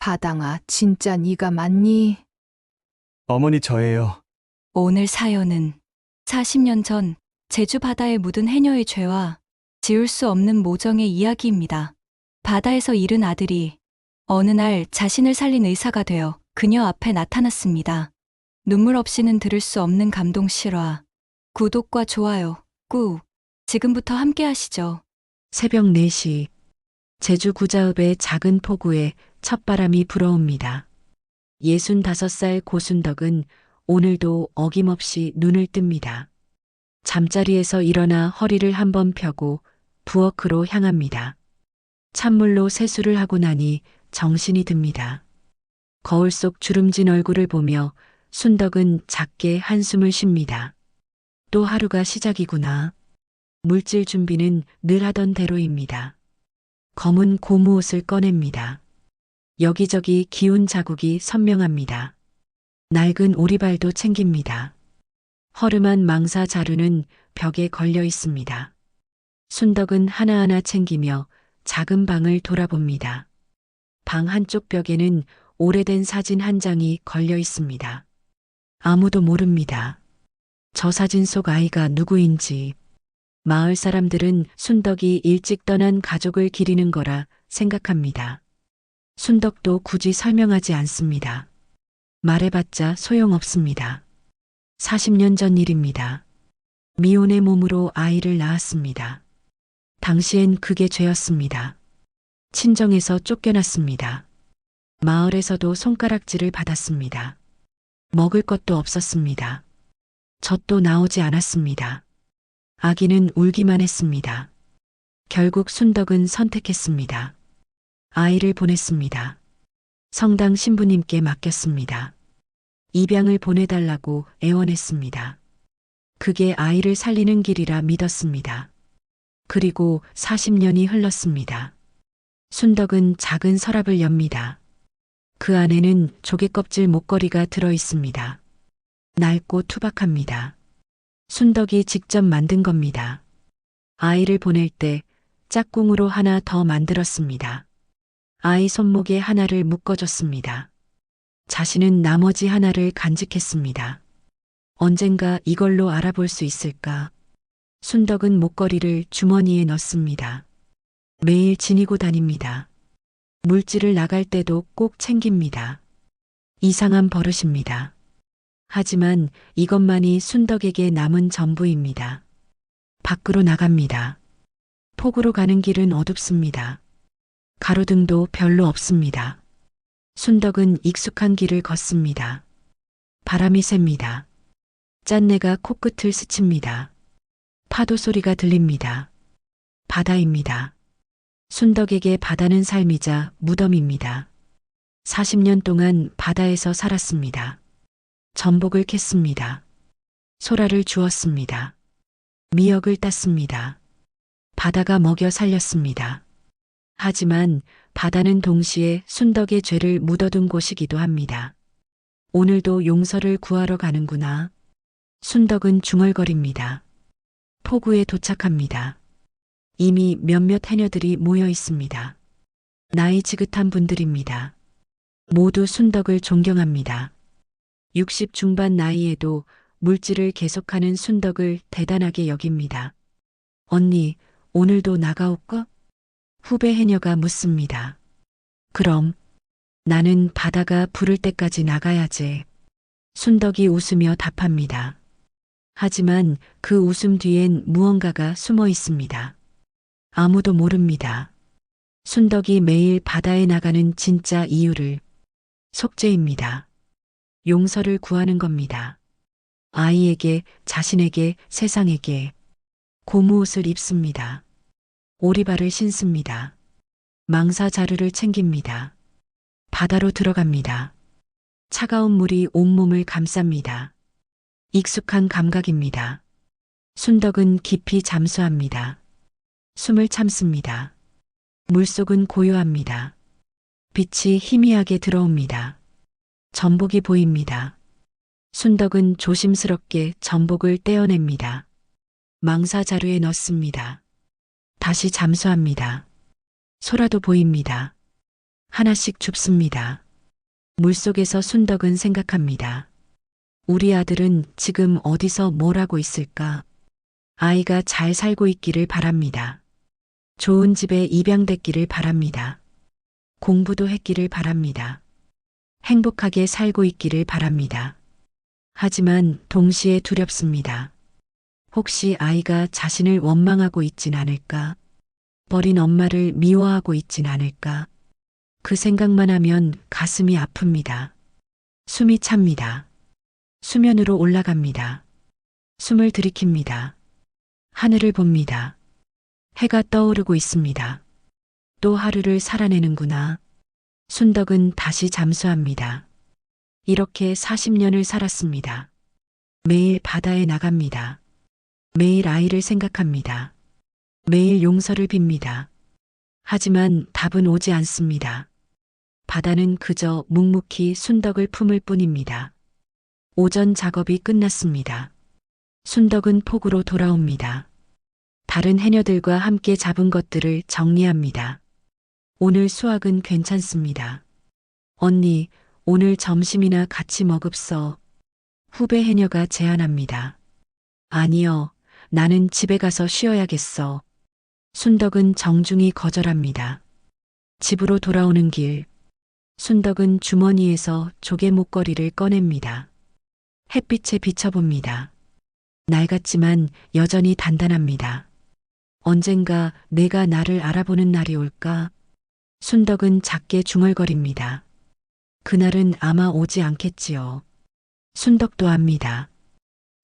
바당아, 진짜 네가 맞니? 어머니 저예요. 오늘 사연은 40년 전 제주 바다에 묻은 해녀의 죄와 지울 수 없는 모정의 이야기입니다. 바다에서 잃은 아들이 어느 날 자신을 살린 의사가 되어 그녀 앞에 나타났습니다. 눈물 없이는 들을 수 없는 감동 실화. 구독과 좋아요, 꾹. 지금부터 함께 하시죠. 새벽 4시 제주 구자읍의 작은 포구에 첫바람이 불어옵니다. 65살 고순덕은 오늘도 어김없이 눈을 뜹니다. 잠자리에서 일어나 허리를 한번 펴고 부엌으로 향합니다. 찬물로 세수를 하고 나니 정신이 듭니다. 거울 속 주름진 얼굴을 보며 순덕은 작게 한숨을 쉽니다. 또 하루가 시작이구나. 물질 준비는 늘 하던 대로입니다. 검은 고무옷을 꺼냅니다. 여기저기 기운 자국이 선명합니다. 낡은 오리발도 챙깁니다. 허름한 망사 자루는 벽에 걸려 있습니다. 순덕은 하나하나 챙기며 작은 방을 돌아봅니다. 방 한쪽 벽에는 오래된 사진 한 장이 걸려 있습니다. 아무도 모릅니다. 저 사진 속 아이가 누구인지. 마을 사람들은 순덕이 일찍 떠난 가족을 기리는 거라 생각합니다. 순덕도 굳이 설명하지 않습니다. 말해봤자 소용없습니다. 40년 전 일입니다. 미혼의 몸으로 아이를 낳았습니다. 당시엔 그게 죄였습니다. 친정에서 쫓겨났습니다. 마을에서도 손가락질을 받았습니다. 먹을 것도 없었습니다. 젖도 나오지 않았습니다. 아기는 울기만 했습니다. 결국 순덕은 선택했습니다. 아이를 보냈습니다. 성당 신부님께 맡겼습니다. 입양을 보내달라고 애원했습니다. 그게 아이를 살리는 길이라 믿었습니다. 그리고 40년이 흘렀습니다. 순덕은 작은 서랍을 엽니다. 그 안에는 조개껍질 목걸이가 들어 있습니다. 낡고 투박합니다. 순덕이 직접 만든 겁니다. 아이를 보낼 때 짝꿍으로 하나 더 만들었습니다. 아이 손목에 하나를 묶어줬습니다. 자신은 나머지 하나를 간직했습니다. 언젠가 이걸로 알아볼 수 있을까? 순덕은 목걸이를 주머니에 넣습니다. 매일 지니고 다닙니다. 물질을 나갈 때도 꼭 챙깁니다. 이상한 버릇입니다. 하지만 이것만이 순덕에게 남은 전부입니다. 밖으로 나갑니다. 폭우로 가는 길은 어둡습니다. 가로등도 별로 없습니다. 순덕은 익숙한 길을 걷습니다. 바람이 셉니다. 짠내가 코끝을 스칩니다. 파도 소리가 들립니다. 바다입니다. 순덕에게 바다는 삶이자 무덤입니다. 40년 동안 바다에서 살았습니다. 전복을 캤습니다. 소라를 주었습니다. 미역을 땄습니다. 바다가 먹여 살렸습니다. 하지만 바다는 동시에 순덕의 죄를 묻어둔 곳이기도 합니다. 오늘도 용서를 구하러 가는구나. 순덕은 중얼거립니다. 포구에 도착합니다. 이미 몇몇 해녀들이 모여 있습니다. 나이 지긋한 분들입니다. 모두 순덕을 존경합니다. 60 중반 나이에도 물질을 계속하는 순덕을 대단하게 여깁니다. 언니, 오늘도 나가올까? 후배 해녀가 묻습니다. 그럼 나는 바다가 부를 때까지 나가야지. 순덕이 웃으며 답합니다. 하지만 그 웃음 뒤엔 무언가가 숨어 있습니다. 아무도 모릅니다. 순덕이 매일 바다에 나가는 진짜 이유를. 속죄입니다. 용서를 구하는 겁니다. 아이에게, 자신에게, 세상에게. 고무옷을 입습니다. 오리발을 신습니다. 망사 자루를 챙깁니다. 바다로 들어갑니다. 차가운 물이 온몸을 감쌉니다. 익숙한 감각입니다. 순덕은 깊이 잠수합니다. 숨을 참습니다. 물속은 고요합니다. 빛이 희미하게 들어옵니다. 전복이 보입니다. 순덕은 조심스럽게 전복을 떼어냅니다. 망사 자루에 넣습니다. 다시 잠수합니다. 소라도 보입니다. 하나씩 줍습니다. 물속에서 순덕은 생각합니다. 우리 아들은 지금 어디서 뭘 하고 있을까? 아이가 잘 살고 있기를 바랍니다. 좋은 집에 입양됐기를 바랍니다. 공부도 했기를 바랍니다. 행복하게 살고 있기를 바랍니다. 하지만 동시에 두렵습니다. 혹시 아이가 자신을 원망하고 있진 않을까? 버린 엄마를 미워하고 있진 않을까? 그 생각만 하면 가슴이 아픕니다. 숨이 찹니다. 수면으로 올라갑니다. 숨을 들이킵니다. 하늘을 봅니다. 해가 떠오르고 있습니다. 또 하루를 살아내는구나. 순덕은 다시 잠수합니다. 이렇게 40년을 살았습니다. 매일 바다에 나갑니다. 매일 아이를 생각합니다. 매일 용서를 빕니다. 하지만 답은 오지 않습니다. 바다는 그저 묵묵히 순덕을 품을 뿐입니다. 오전 작업이 끝났습니다. 순덕은 폭우로 돌아옵니다. 다른 해녀들과 함께 잡은 것들을 정리합니다. 오늘 수확은 괜찮습니다. 언니, 오늘 점심이나 같이 먹읍서. 후배 해녀가 제안합니다. 아니요, 나는 집에 가서 쉬어야겠어. 순덕은 정중히 거절합니다. 집으로 돌아오는 길, 순덕은 주머니에서 조개 목걸이를 꺼냅니다. 햇빛에 비춰봅니다. 낡았지만 여전히 단단합니다. 언젠가 내가 나를 알아보는 날이 올까? 순덕은 작게 중얼거립니다. 그날은 아마 오지 않겠지요. 순덕도 압니다.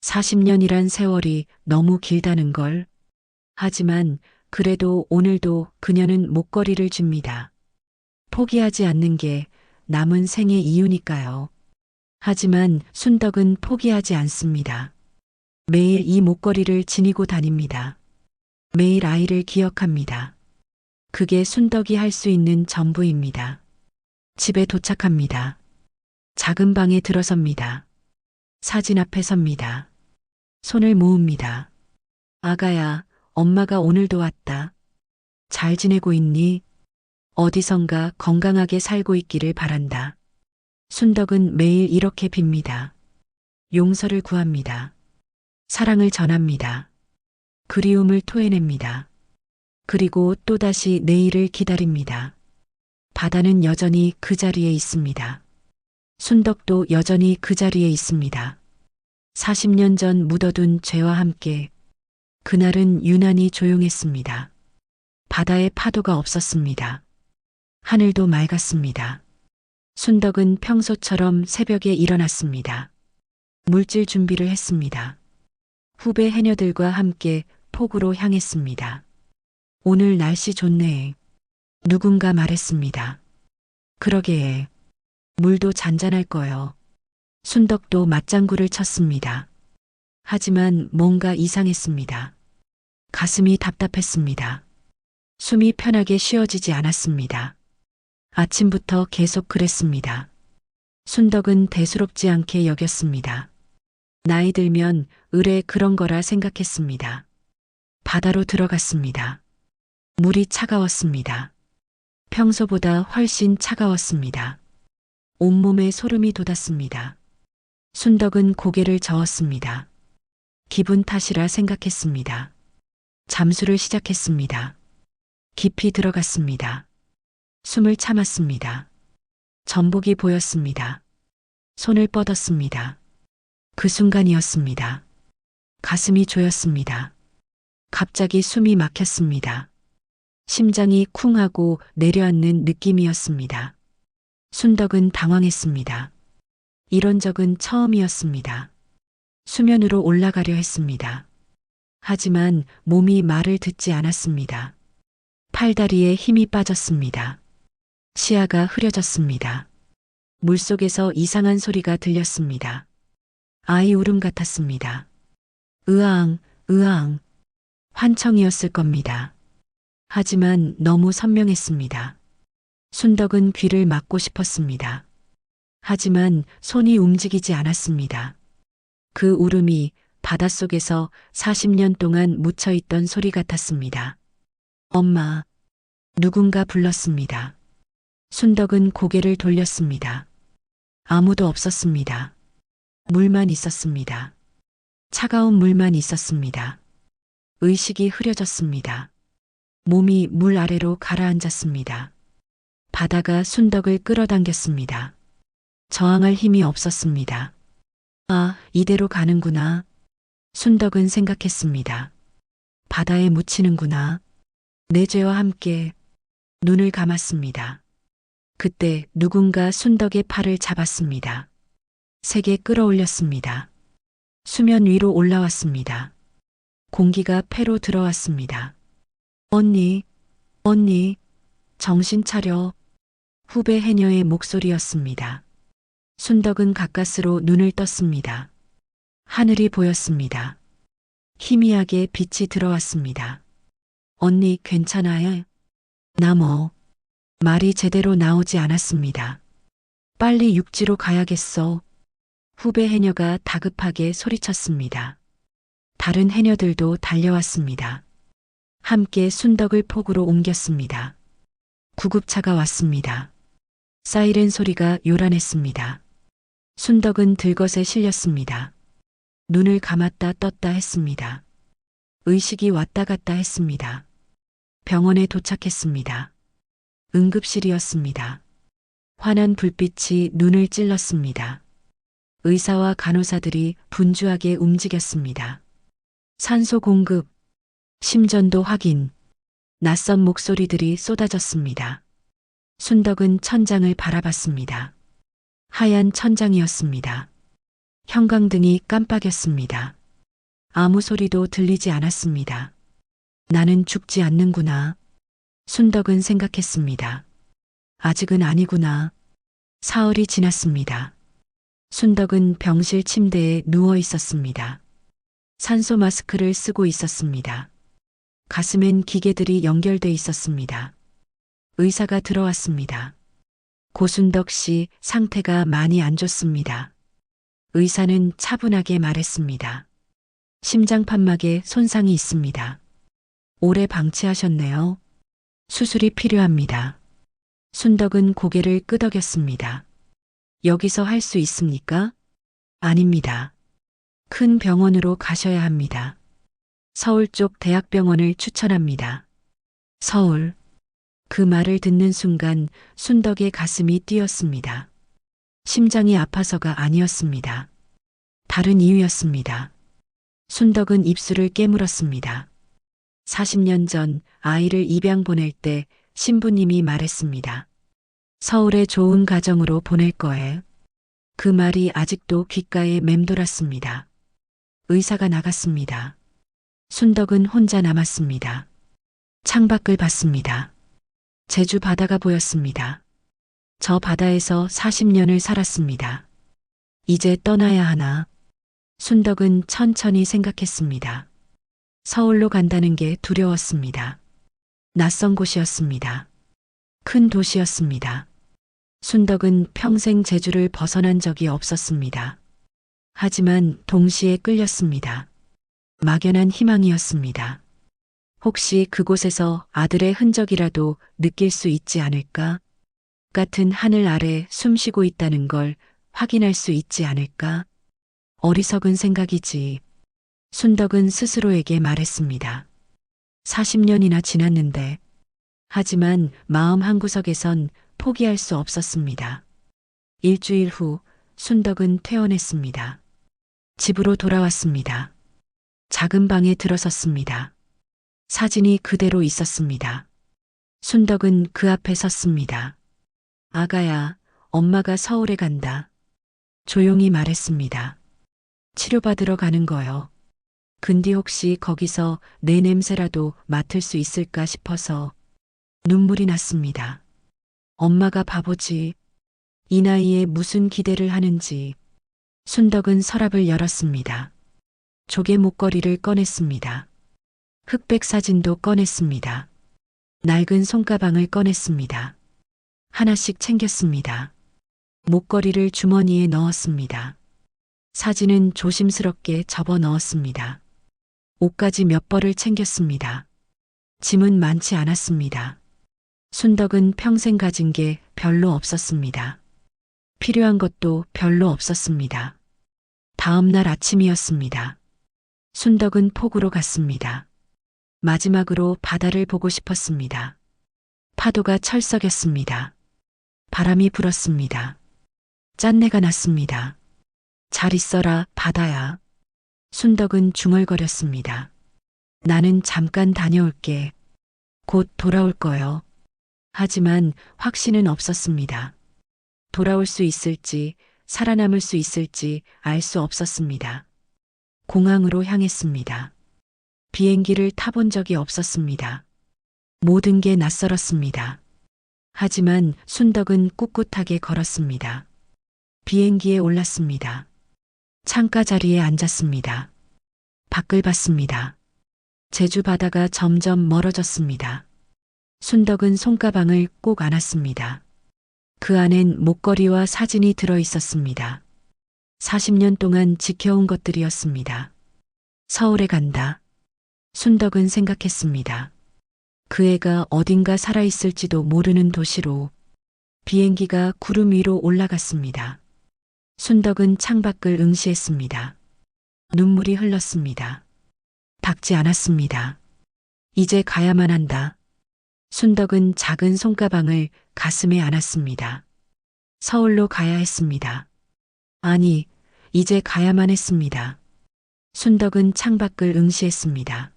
40년이란 세월이 너무 길다는 걸. 하지만 그래도 오늘도 그녀는 목걸이를 줍니다. 포기하지 않는 게 남은 생의 이유니까요. 하지만 순덕은 포기하지 않습니다. 매일 이 목걸이를 지니고 다닙니다. 매일 아이를 기억합니다. 그게 순덕이 할 수 있는 전부입니다. 집에 도착합니다. 작은 방에 들어섭니다. 사진 앞에 섭니다. 손을 모읍니다. 아가야, 엄마가 오늘도 왔다. 잘 지내고 있니? 어디선가 건강하게 살고 있기를 바란다. 순덕은 매일 이렇게 빕니다. 용서를 구합니다. 사랑을 전합니다. 그리움을 토해냅니다. 그리고 또다시 내일을 기다립니다. 바다는 여전히 그 자리에 있습니다. 순덕도 여전히 그 자리에 있습니다. 40년 전 묻어둔 죄와 함께 그날은 유난히 조용했습니다. 바다에 파도가 없었습니다. 하늘도 맑았습니다. 순덕은 평소처럼 새벽에 일어났습니다. 물질 준비를 했습니다. 후배 해녀들과 함께 폭우로 향했습니다. 오늘 날씨 좋네. 누군가 말했습니다. 그러게에. 물도 잔잔할 거요. 순덕도 맞장구를 쳤습니다. 하지만 뭔가 이상했습니다. 가슴이 답답했습니다. 숨이 편하게 쉬어지지 않았습니다. 아침부터 계속 그랬습니다. 순덕은 대수롭지 않게 여겼습니다. 나이 들면 의뢰 그런 거라 생각했습니다. 바다로 들어갔습니다. 물이 차가웠습니다. 평소보다 훨씬 차가웠습니다. 온몸에 소름이 돋았습니다. 순덕은 고개를 저었습니다. 기분 탓이라 생각했습니다. 잠수를 시작했습니다. 깊이 들어갔습니다. 숨을 참았습니다. 전복이 보였습니다. 손을 뻗었습니다. 그 순간이었습니다. 가슴이 조였습니다. 갑자기 숨이 막혔습니다. 심장이 쿵하고 내려앉는 느낌이었습니다. 순덕은 당황했습니다. 이런 적은 처음이었습니다. 수면으로 올라가려 했습니다. 하지만 몸이 말을 듣지 않았습니다. 팔다리에 힘이 빠졌습니다. 시야가 흐려졌습니다. 물속에서 이상한 소리가 들렸습니다. 아이 울음 같았습니다. 으앙, 으앙. 환청이었을 겁니다. 하지만 너무 선명했습니다. 순덕은 귀를 막고 싶었습니다. 하지만 손이 움직이지 않았습니다. 그 울음이 바닷속에서 40년 동안 묻혀있던 소리 같았습니다. 엄마. 누군가 불렀습니다. 순덕은 고개를 돌렸습니다. 아무도 없었습니다. 물만 있었습니다. 차가운 물만 있었습니다. 의식이 흐려졌습니다. 몸이 물 아래로 가라앉았습니다. 바다가 순덕을 끌어당겼습니다. 저항할 힘이 없었습니다. 아, 이대로 가는구나. 순덕은 생각했습니다. 바다에 묻히는구나. 내 죄와 함께 눈을 감았습니다. 그때 누군가 순덕의 팔을 잡았습니다. 세게 끌어올렸습니다. 수면 위로 올라왔습니다. 공기가 폐로 들어왔습니다. 언니, 언니, 정신 차려. 후배 해녀의 목소리였습니다. 순덕은 가까스로 눈을 떴습니다. 하늘이 보였습니다. 희미하게 빛이 들어왔습니다. 언니 괜찮아요? 말이 제대로 나오지 않았습니다. 빨리 육지로 가야겠어. 후배 해녀가 다급하게 소리쳤습니다. 다른 해녀들도 달려왔습니다. 함께 순덕을 폭우로 옮겼습니다. 구급차가 왔습니다. 사이렌 소리가 요란했습니다. 순덕은 들것에 실렸습니다. 눈을 감았다 떴다 했습니다. 의식이 왔다 갔다 했습니다. 병원에 도착했습니다. 응급실이었습니다. 환한 불빛이 눈을 찔렀습니다. 의사와 간호사들이 분주하게 움직였습니다. 산소 공급, 심전도 확인, 낯선 목소리들이 쏟아졌습니다. 순덕은 천장을 바라봤습니다. 하얀 천장이었습니다. 형광등이 깜빡였습니다. 아무 소리도 들리지 않았습니다. 나는 죽지 않는구나. 순덕은 생각했습니다. 아직은 아니구나. 사흘이 지났습니다. 순덕은 병실 침대에 누워 있었습니다. 산소 마스크를 쓰고 있었습니다. 가슴엔 기계들이 연결돼 있었습니다. 의사가 들어왔습니다. 고순덕 씨 상태가 많이 안 좋습니다. 의사는 차분하게 말했습니다. 심장판막에 손상이 있습니다. 오래 방치하셨네요. 수술이 필요합니다. 순덕은 고개를 끄덕였습니다. 여기서 할 수 있습니까? 아닙니다. 큰 병원으로 가셔야 합니다. 서울 쪽 대학병원을 추천합니다. 서울. 그 말을 듣는 순간 순덕의 가슴이 뛰었습니다. 심장이 아파서가 아니었습니다. 다른 이유였습니다. 순덕은 입술을 깨물었습니다. 40년 전 아이를 입양 보낼 때 신부님이 말했습니다. 서울의 좋은 가정으로 보낼 거예요. 그 말이 아직도 귓가에 맴돌았습니다. 의사가 나갔습니다. 순덕은 혼자 남았습니다. 창밖을 봤습니다. 제주 바다가 보였습니다. 저 바다에서 40년을 살았습니다. 이제 떠나야 하나. 순덕은 천천히 생각했습니다. 서울로 간다는 게 두려웠습니다. 낯선 곳이었습니다. 큰 도시였습니다. 순덕은 평생 제주를 벗어난 적이 없었습니다. 하지만 동시에 끌렸습니다. 막연한 희망이었습니다. 혹시 그곳에서 아들의 흔적이라도 느낄 수 있지 않을까? 같은 하늘 아래 숨쉬고 있다는 걸 확인할 수 있지 않을까? 어리석은 생각이지. 순덕은 스스로에게 말했습니다. 40년이나 지났는데. 하지만 마음 한구석에선 포기할 수 없었습니다. 일주일 후 순덕은 퇴원했습니다. 집으로 돌아왔습니다. 작은 방에 들어섰습니다. 사진이 그대로 있었습니다. 순덕은 그 앞에 섰습니다. 아가야, 엄마가 서울에 간다. 조용히 말했습니다. 치료받으러 가는 거요. 근데 혹시 거기서 내 냄새라도 맡을 수 있을까 싶어서 눈물이 났습니다. 엄마가 바보지. 이 나이에 무슨 기대를 하는지. 순덕은 서랍을 열었습니다. 조개 목걸이를 꺼냈습니다. 흑백 사진도 꺼냈습니다. 낡은 손가방을 꺼냈습니다. 하나씩 챙겼습니다. 목걸이를 주머니에 넣었습니다. 사진은 조심스럽게 접어 넣었습니다. 옷까지 몇 벌을 챙겼습니다. 짐은 많지 않았습니다. 순덕은 평생 가진 게 별로 없었습니다. 필요한 것도 별로 없었습니다. 다음 날 아침이었습니다. 순덕은 폭우로 갔습니다. 마지막으로 바다를 보고 싶었습니다. 파도가 철썩였습니다. 바람이 불었습니다. 짠내가 났습니다. 잘 있어라, 바다야. 순덕은 중얼거렸습니다. 나는 잠깐 다녀올게. 곧 돌아올 거요. 하지만 확신은 없었습니다. 돌아올 수 있을지, 살아남을 수 있을지 알 수 없었습니다. 공항으로 향했습니다. 비행기를 타본 적이 없었습니다. 모든 게 낯설었습니다. 하지만 순덕은 꿋꿋하게 걸었습니다. 비행기에 올랐습니다. 창가 자리에 앉았습니다. 밖을 봤습니다. 제주 바다가 점점 멀어졌습니다. 순덕은 손가방을 꼭 안았습니다. 그 안엔 목걸이와 사진이 들어 있었습니다. 40년 동안 지켜온 것들이었습니다. 서울에 간다. 순덕은 생각했습니다. 그 애가 어딘가 살아있을지도 모르는 도시로. 비행기가 구름 위로 올라갔습니다. 순덕은 창밖을 응시했습니다. 눈물이 흘렀습니다. 닦지 않았습니다. 이제 가야만 한다. 순덕은 작은 손가방을 가슴에 안았습니다. 서울로 가야 했습니다. 아니, 이제 가야만 했습니다. 순덕은 창밖을 응시했습니다.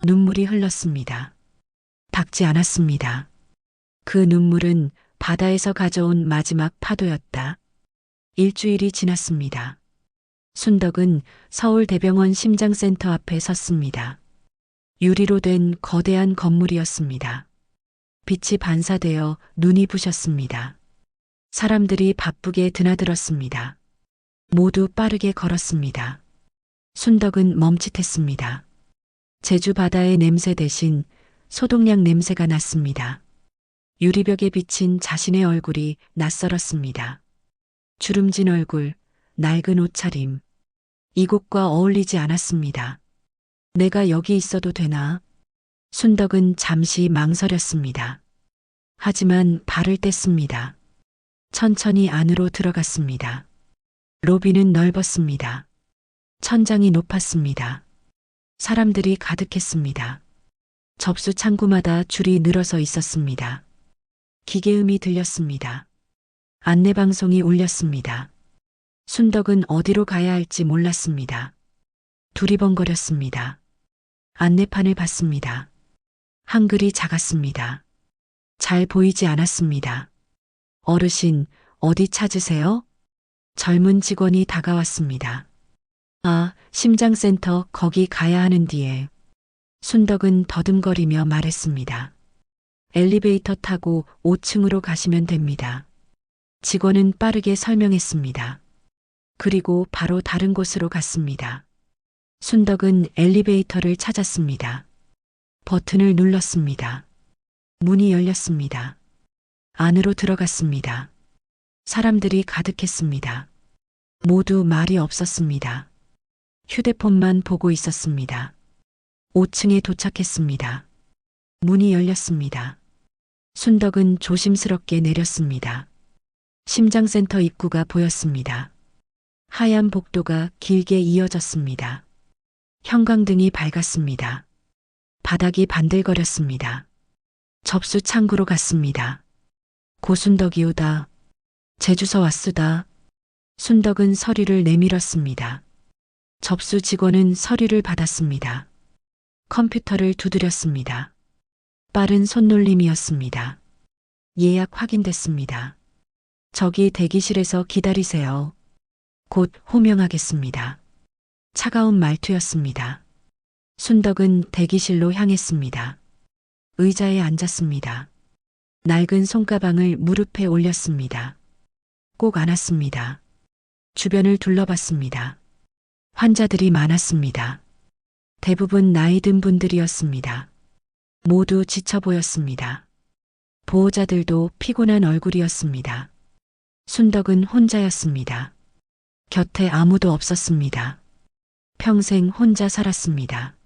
눈물이 흘렀습니다. 닦지 않았습니다. 그 눈물은 바다에서 가져온 마지막 파도였다. 일주일이 지났습니다. 순덕은 서울대병원 심장센터 앞에 섰습니다. 유리로 된 거대한 건물이었습니다. 빛이 반사되어 눈이 부셨습니다. 사람들이 바쁘게 드나들었습니다. 모두 빠르게 걸었습니다. 순덕은 멈칫했습니다. 제주 바다의 냄새 대신 소독약 냄새가 났습니다. 유리벽에 비친 자신의 얼굴이 낯설었습니다. 주름진 얼굴, 낡은 옷차림. 이곳과 어울리지 않았습니다. 내가 여기 있어도 되나? 순덕은 잠시 망설였습니다. 하지만 발을 뗐습니다. 천천히 안으로 들어갔습니다. 로비는 넓었습니다. 천장이 높았습니다. 사람들이 가득했습니다. 접수 창구마다 줄이 늘어서 있었습니다. 기계음이 들렸습니다. 안내방송이 울렸습니다. 순덕은 어디로 가야 할지 몰랐습니다. 두리번거렸습니다. 안내판을 봤습니다. 한글이 작았습니다. 잘 보이지 않았습니다. 어르신, 어디 찾으세요? 젊은 직원이 다가왔습니다. 아, 심장센터 거기 가야 하는 뒤에. 순덕은 더듬거리며 말했습니다. 엘리베이터 타고 5층으로 가시면 됩니다. 직원은 빠르게 설명했습니다. 그리고 바로 다른 곳으로 갔습니다. 순덕은 엘리베이터를 찾았습니다. 버튼을 눌렀습니다. 문이 열렸습니다. 안으로 들어갔습니다. 사람들이 가득했습니다. 모두 말이 없었습니다. 휴대폰만 보고 있었습니다. 5층에 도착했습니다. 문이 열렸습니다. 순덕은 조심스럽게 내렸습니다. 심장센터 입구가 보였습니다. 하얀 복도가 길게 이어졌습니다. 형광등이 밝았습니다. 바닥이 반들거렸습니다. 접수 창구로 갔습니다. 고순덕이오다. 제주서 왔수다. 순덕은 서류를 내밀었습니다. 접수 직원은 서류를 받았습니다. 컴퓨터를 두드렸습니다. 빠른 손놀림이었습니다. 예약 확인됐습니다. 저기 대기실에서 기다리세요. 곧 호명하겠습니다. 차가운 말투였습니다. 순덕은 대기실로 향했습니다. 의자에 앉았습니다. 낡은 손가방을 무릎에 올렸습니다. 꼭 안았습니다. 주변을 둘러봤습니다. 환자들이 많았습니다. 대부분 나이 든 분들이었습니다. 모두 지쳐 보였습니다. 보호자들도 피곤한 얼굴이었습니다. 순덕은 혼자였습니다. 곁에 아무도 없었습니다. 평생 혼자 살았습니다.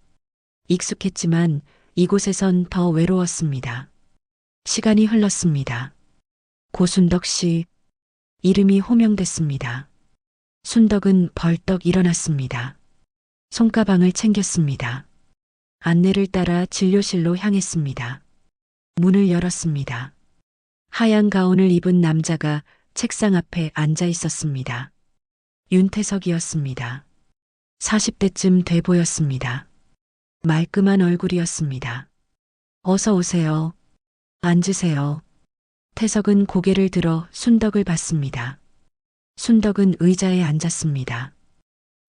익숙했지만 이곳에선 더 외로웠습니다. 시간이 흘렀습니다. 고순덕 씨. 이름이 호명됐습니다. 순덕은 벌떡 일어났습니다. 손가방을 챙겼습니다. 안내를 따라 진료실로 향했습니다. 문을 열었습니다. 하얀 가운을 입은 남자가 책상 앞에 앉아 있었습니다. 윤태석이었습니다. 40대쯤 돼 보였습니다. 말끔한 얼굴이었습니다. 어서 오세요. 앉으세요. 태석은 고개를 들어 순덕을 봤습니다. 순덕은 의자에 앉았습니다.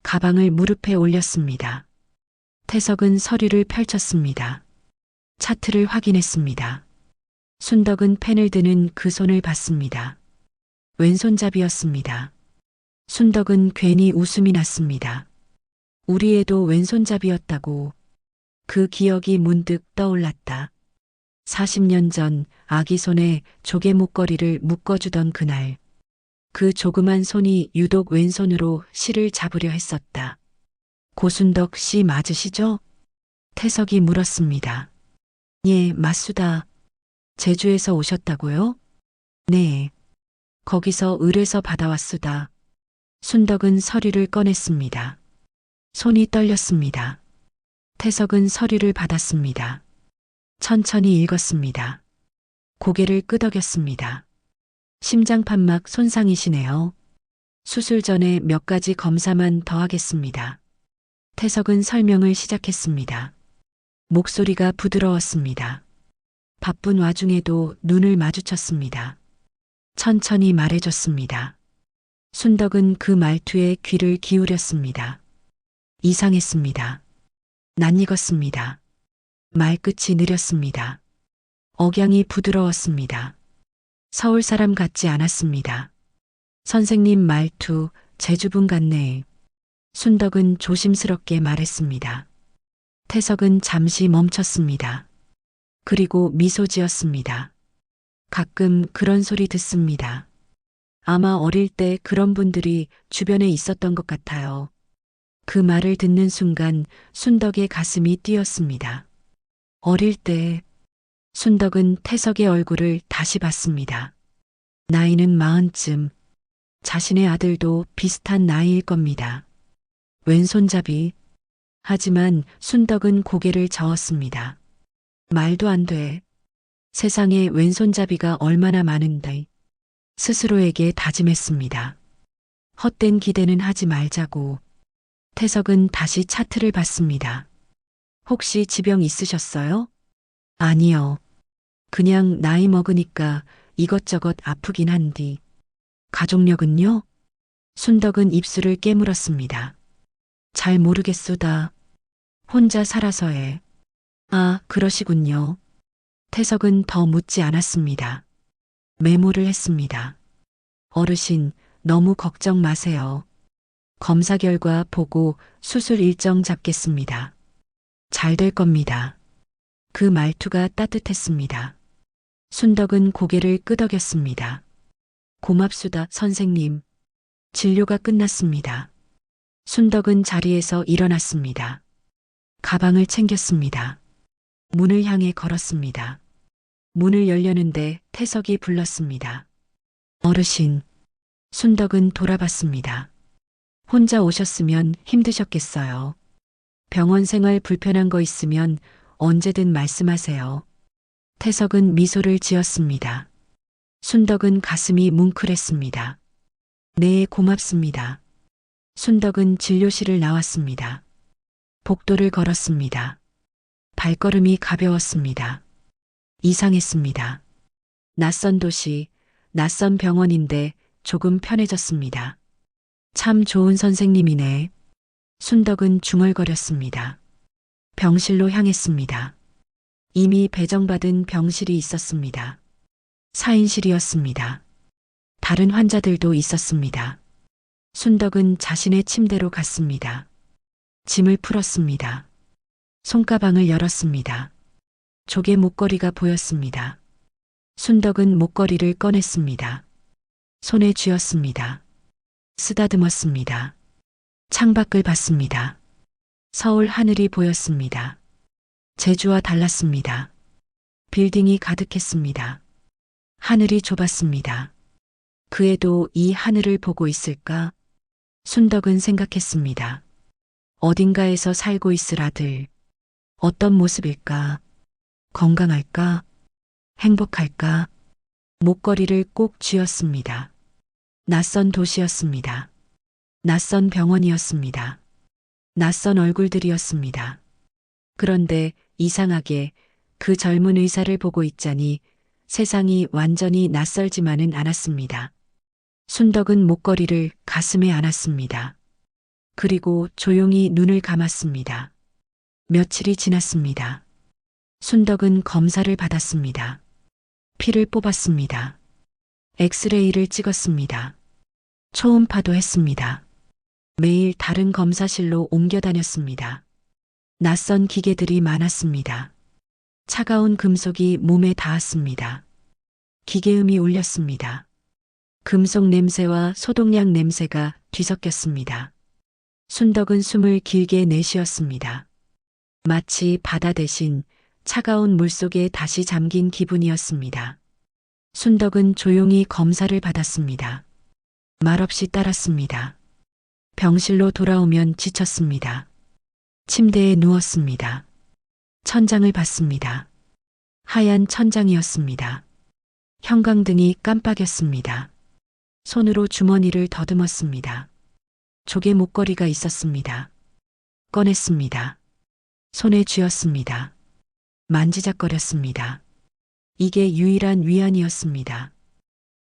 가방을 무릎에 올렸습니다. 태석은 서류를 펼쳤습니다. 차트를 확인했습니다. 순덕은 펜을 드는 그 손을 봤습니다. 왼손잡이였습니다. 순덕은 괜히 웃음이 났습니다. 우리 애도 왼손잡이였다고. 그 기억이 문득 떠올랐다. 40년 전 아기 손에 조개 목걸이를 묶어주던 그날. 그 조그만 손이 유독 왼손으로 실을 잡으려 했었다. 고순덕 씨 맞으시죠? 태석이 물었습니다. 예, 맞수다. 제주에서 오셨다고요? 네. 거기서 의뢰서 받아왔수다. 순덕은 서류를 꺼냈습니다. 손이 떨렸습니다. 태석은 서류를 받았습니다. 천천히 읽었습니다. 고개를 끄덕였습니다. 심장판막 손상이시네요. 수술 전에 몇 가지 검사만 더 하겠습니다. 태석은 설명을 시작했습니다. 목소리가 부드러웠습니다. 바쁜 와중에도 눈을 마주쳤습니다. 천천히 말해줬습니다. 순덕은 그 말투에 귀를 기울였습니다. 이상했습니다. 낯익었습니다. 말끝이 느렸습니다. 억양이 부드러웠습니다. 서울 사람 같지 않았습니다. 선생님 말투 제주분 같네. 순덕은 조심스럽게 말했습니다. 태석은 잠시 멈췄습니다. 그리고 미소 지었습니다. 가끔 그런 소리 듣습니다. 아마 어릴 때 그런 분들이 주변에 있었던 것 같아요. 그 말을 듣는 순간 순덕의 가슴이 뛰었습니다. 어릴 때 순덕은 태석의 얼굴을 다시 봤습니다. 나이는 40쯤. 자신의 아들도 비슷한 나이일 겁니다. 왼손잡이. 하지만 순덕은 고개를 저었습니다. 말도 안 돼. 세상에 왼손잡이가 얼마나 많은데. 스스로에게 다짐했습니다. 헛된 기대는 하지 말자고. 태석은 다시 차트를 봤습니다. 혹시 지병 있으셨어요? 아니요. 그냥 나이 먹으니까 이것저것 아프긴 한디. 가족력은요? 순덕은 입술을 깨물었습니다. 잘 모르겠수다. 혼자 살아서에. 아, 그러시군요. 태석은 더 묻지 않았습니다. 메모를 했습니다. 어르신, 너무 걱정 마세요. 검사 결과 보고 수술 일정 잡겠습니다. 잘 될 겁니다. 그 말투가 따뜻했습니다. 순덕은 고개를 끄덕였습니다. 고맙수다, 선생님. 진료가 끝났습니다. 순덕은 자리에서 일어났습니다. 가방을 챙겼습니다. 문을 향해 걸었습니다. 문을 열려는데 태석이 불렀습니다. 어르신. 순덕은 돌아봤습니다. 혼자 오셨으면 힘드셨겠어요. 병원 생활 불편한 거 있으면 언제든 말씀하세요. 태석은 미소를 지었습니다. 순덕은 가슴이 뭉클했습니다. 네, 고맙습니다. 순덕은 진료실을 나왔습니다. 복도를 걸었습니다. 발걸음이 가벼웠습니다. 이상했습니다. 낯선 도시, 낯선 병원인데 조금 편해졌습니다. 참 좋은 선생님이네. 순덕은 중얼거렸습니다. 병실로 향했습니다. 이미 배정받은 병실이 있었습니다. 4인실이었습니다. 다른 환자들도 있었습니다. 순덕은 자신의 침대로 갔습니다. 짐을 풀었습니다. 손가방을 열었습니다. 조개 목걸이가 보였습니다. 순덕은 목걸이를 꺼냈습니다. 손에 쥐었습니다. 쓰다듬었습니다. 창밖을 봤습니다. 서울 하늘이 보였습니다. 제주와 달랐습니다. 빌딩이 가득했습니다. 하늘이 좁았습니다. 그애도 이 하늘을 보고 있을까? 순덕은 생각했습니다. 어딘가에서 살고 있을 아들. 어떤 모습일까? 건강할까? 행복할까? 목걸이를 꼭 쥐었습니다. 낯선 도시였습니다. 낯선 병원이었습니다. 낯선 얼굴들이었습니다. 그런데 이상하게 그 젊은 의사를 보고 있자니 세상이 완전히 낯설지만은 않았습니다. 순덕은 목걸이를 가슴에 안았습니다. 그리고 조용히 눈을 감았습니다. 며칠이 지났습니다. 순덕은 검사를 받았습니다. 피를 뽑았습니다. 엑스레이를 찍었습니다. 초음파도 했습니다. 매일 다른 검사실로 옮겨 다녔습니다. 낯선 기계들이 많았습니다. 차가운 금속이 몸에 닿았습니다. 기계음이 울렸습니다. 금속 냄새와 소독약 냄새가 뒤섞였습니다. 순덕은 숨을 길게 내쉬었습니다. 마치 바다 대신 차가운 물속에 다시 잠긴 기분이었습니다. 순덕은 조용히 검사를 받았습니다. 말없이 따랐습니다. 병실로 돌아오면 지쳤습니다. 침대에 누웠습니다. 천장을 봤습니다. 하얀 천장이었습니다. 형광등이 깜빡였습니다. 손으로 주머니를 더듬었습니다. 조개 목걸이가 있었습니다. 꺼냈습니다. 손에 쥐었습니다. 만지작거렸습니다. 이게 유일한 위안이었습니다.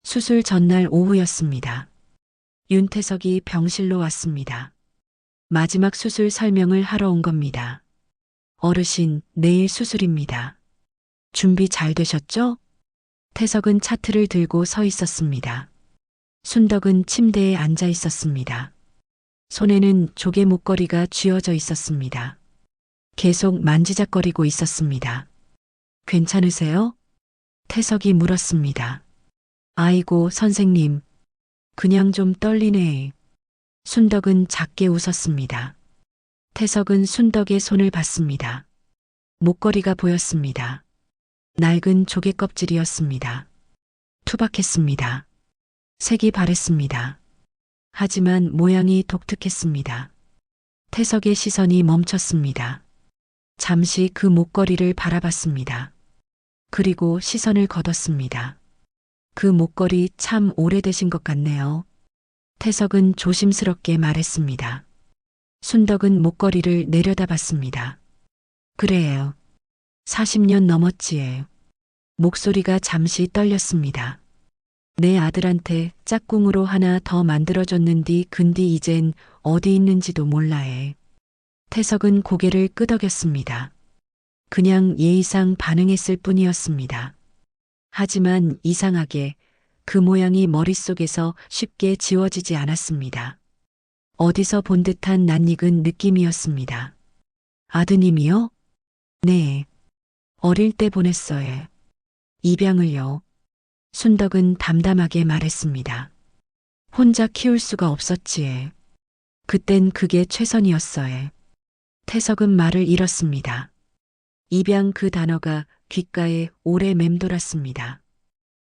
수술 전날 오후였습니다. 윤태석이 병실로 왔습니다. 마지막 수술 설명을 하러 온 겁니다. 어르신, 내일 수술입니다. 준비 잘 되셨죠? 태석은 차트를 들고 서 있었습니다. 순덕은 침대에 앉아 있었습니다. 손에는 조개 목걸이가 쥐어져 있었습니다. 계속 만지작거리고 있었습니다. 괜찮으세요? 태석이 물었습니다. 아이고, 선생님. 그냥 좀 떨리네. 순덕은 작게 웃었습니다. 태석은 순덕의 손을 봤습니다. 목걸이가 보였습니다. 낡은 조개 껍질이었습니다. 투박했습니다. 색이 바랬습니다. 하지만 모양이 독특했습니다. 태석의 시선이 멈췄습니다. 잠시 그 목걸이를 바라봤습니다. 그리고 시선을 걷었습니다. 그 목걸이 참 오래되신 것 같네요. 태석은 조심스럽게 말했습니다. 순덕은 목걸이를 내려다봤습니다. 그래요. 40년 넘었지에. 목소리가 잠시 떨렸습니다. 내 아들한테 짝꿍으로 하나 더 만들어줬는디 근디 이젠 어디 있는지도 몰라해. 태석은 고개를 끄덕였습니다. 그냥 예의상 반응했을 뿐이었습니다. 하지만 이상하게 그 모양이 머릿속에서 쉽게 지워지지 않았습니다. 어디서 본 듯한 낯익은 느낌이었습니다. 아드님이요? 네. 어릴 때 보냈어요. 입양을요. 순덕은 담담하게 말했습니다. 혼자 키울 수가 없었지에. 그땐 그게 최선이었어요. 태석은 말을 잃었습니다. 입양 그 단어가 귓가에 오래 맴돌았습니다.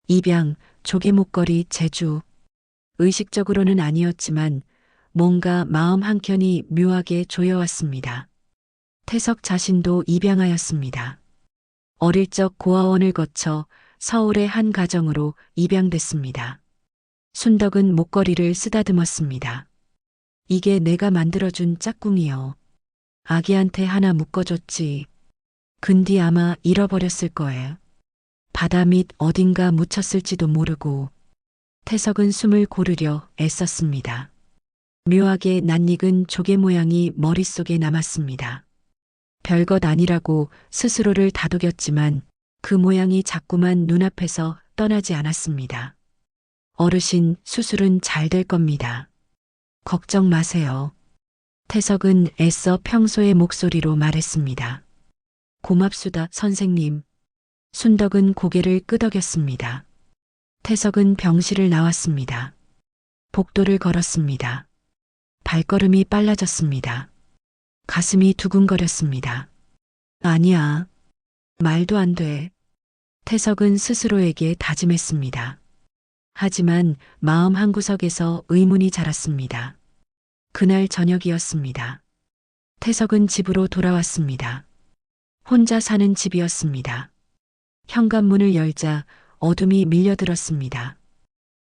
입양, 조개 목걸이, 제주. 의식적으로는 아니었지만 뭔가 마음 한켠이 묘하게 조여왔습니다. 태석 자신도 입양하였습니다. 어릴 적 고아원을 거쳐 서울의 한 가정으로 입양됐습니다. 순덕은 목걸이를 쓰다듬었습니다. 이게 내가 만들어준 짝꿍이요. 아기한테 하나 묶어줬지. 근디 아마 잃어버렸을 거예요. 바다 밑 어딘가 묻혔을지도 모르고. 태석은 숨을 고르려 애썼습니다. 묘하게 낯익은 조개 모양이 머릿속에 남았습니다. 별것 아니라고 스스로를 다독였지만 그 모양이 자꾸만 눈앞에서 떠나지 않았습니다. 어르신, 수술은 잘 될 겁니다. 걱정 마세요. 태석은 애써 평소의 목소리로 말했습니다. 고맙수다, 선생님. 순덕은 고개를 끄덕였습니다. 태석은 병실을 나왔습니다. 복도를 걸었습니다. 발걸음이 빨라졌습니다. 가슴이 두근거렸습니다. 아니야. 말도 안 돼. 태석은 스스로에게 다짐했습니다. 하지만 마음 한구석에서 의문이 자랐습니다. 그날 저녁이었습니다. 태석은 집으로 돌아왔습니다. 혼자 사는 집이었습니다. 현관문을 열자 어둠이 밀려들었습니다.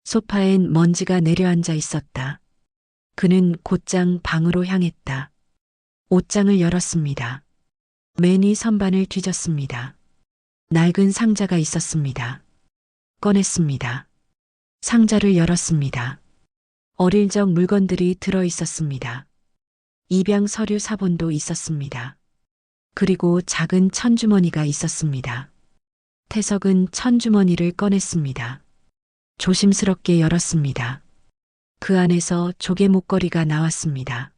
소파엔 먼지가 내려앉아 있었다. 그는 곧장 방으로 향했다. 옷장을 열었습니다. 매니 선반을 뒤졌습니다. 낡은 상자가 있었습니다. 꺼냈습니다. 상자를 열었습니다. 어릴 적 물건들이 들어 있었습니다. 입양 서류 사본도 있었습니다. 그리고 작은 천주머니가 있었습니다. 태석은 천주머니를 꺼냈습니다. 조심스럽게 열었습니다. 그 안에서 조개 목걸이가 나왔습니다.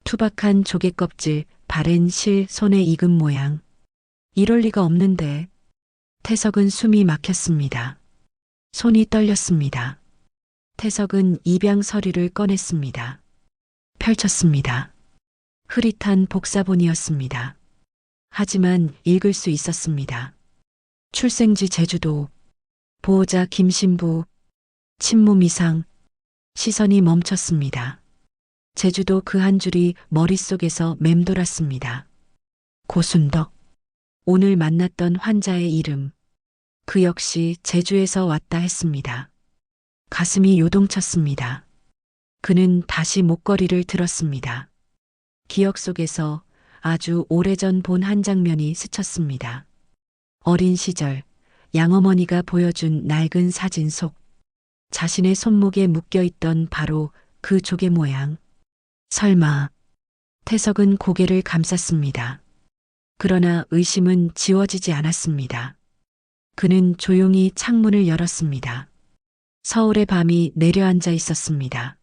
투박한 조개 껍질, 바랜 실, 손에 익은 모양. 이럴 리가 없는데. 태석은 숨이 막혔습니다. 손이 떨렸습니다. 태석은 입양 서류를 꺼냈습니다. 펼쳤습니다. 흐릿한 복사본이었습니다. 하지만 읽을 수 있었습니다. 출생지 제주도, 보호자 김신부, 친몸 이상. 시선이 멈췄습니다. 제주도 그 한 줄이 머릿속에서 맴돌았습니다. 고순덕. 오늘 만났던 환자의 이름. 그 역시 제주에서 왔다 했습니다. 가슴이 요동쳤습니다. 그는 다시 목걸이를 들었습니다. 기억 속에서 아주 오래전 본 한 장면이 스쳤습니다. 어린 시절 양어머니가 보여준 낡은 사진 속 자신의 손목에 묶여있던 바로 그 조개 모양. 설마. 태석은 고개를 감쌌습니다. 그러나 의심은 지워지지 않았습니다. 그는 조용히 창문을 열었습니다. 서울의 밤이 내려앉아 있었습니다.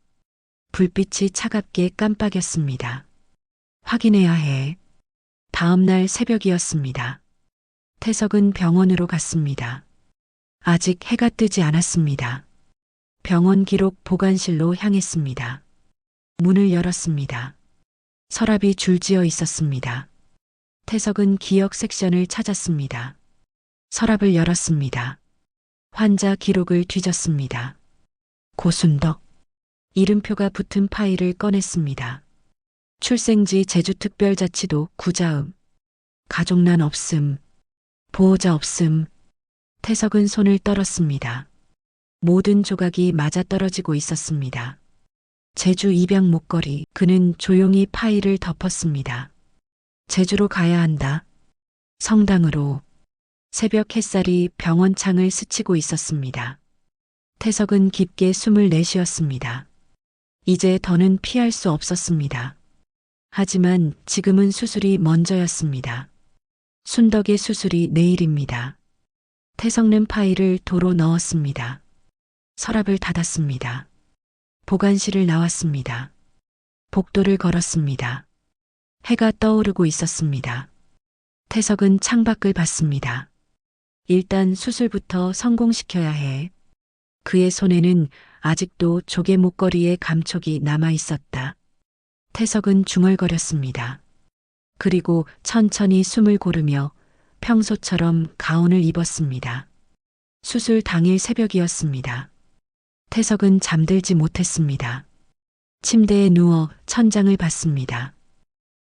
불빛이 차갑게 깜빡였습니다. 확인해야 해. 다음 날 새벽이었습니다. 태석은 병원으로 갔습니다. 아직 해가 뜨지 않았습니다. 병원 기록 보관실로 향했습니다. 문을 열었습니다. 서랍이 줄지어 있었습니다. 태석은 기억 섹션을 찾았습니다. 서랍을 열었습니다. 환자 기록을 뒤졌습니다. 고순덕. 이름표가 붙은 파일을 꺼냈습니다. 출생지 제주특별자치도 구자읍. 가족난 없음. 보호자 없음. 태석은 손을 떨었습니다. 모든 조각이 맞아떨어지고 있었습니다. 제주 입양 목걸이. 그는 조용히 파일을 덮었습니다. 제주로 가야 한다. 성당으로. 새벽 햇살이 병원 창을 스치고 있었습니다. 태석은 깊게 숨을 내쉬었습니다. 이제 더는 피할 수 없었습니다. 하지만 지금은 수술이 먼저였습니다. 순덕의 수술이 내일입니다. 태석는 파일을 도로 넣었습니다. 서랍을 닫았습니다. 보관실을 나왔습니다. 복도를 걸었습니다. 해가 떠오르고 있었습니다. 태석은 창밖을 봤습니다. 일단 수술부터 성공시켜야 해. 그의 손에는 아직도 조개 목걸이의 감촉이 남아 있었다. 태석은 중얼거렸습니다. 그리고 천천히 숨을 고르며 평소처럼 가운을 입었습니다. 수술 당일 새벽이었습니다. 태석은 잠들지 못했습니다. 침대에 누워 천장을 봤습니다.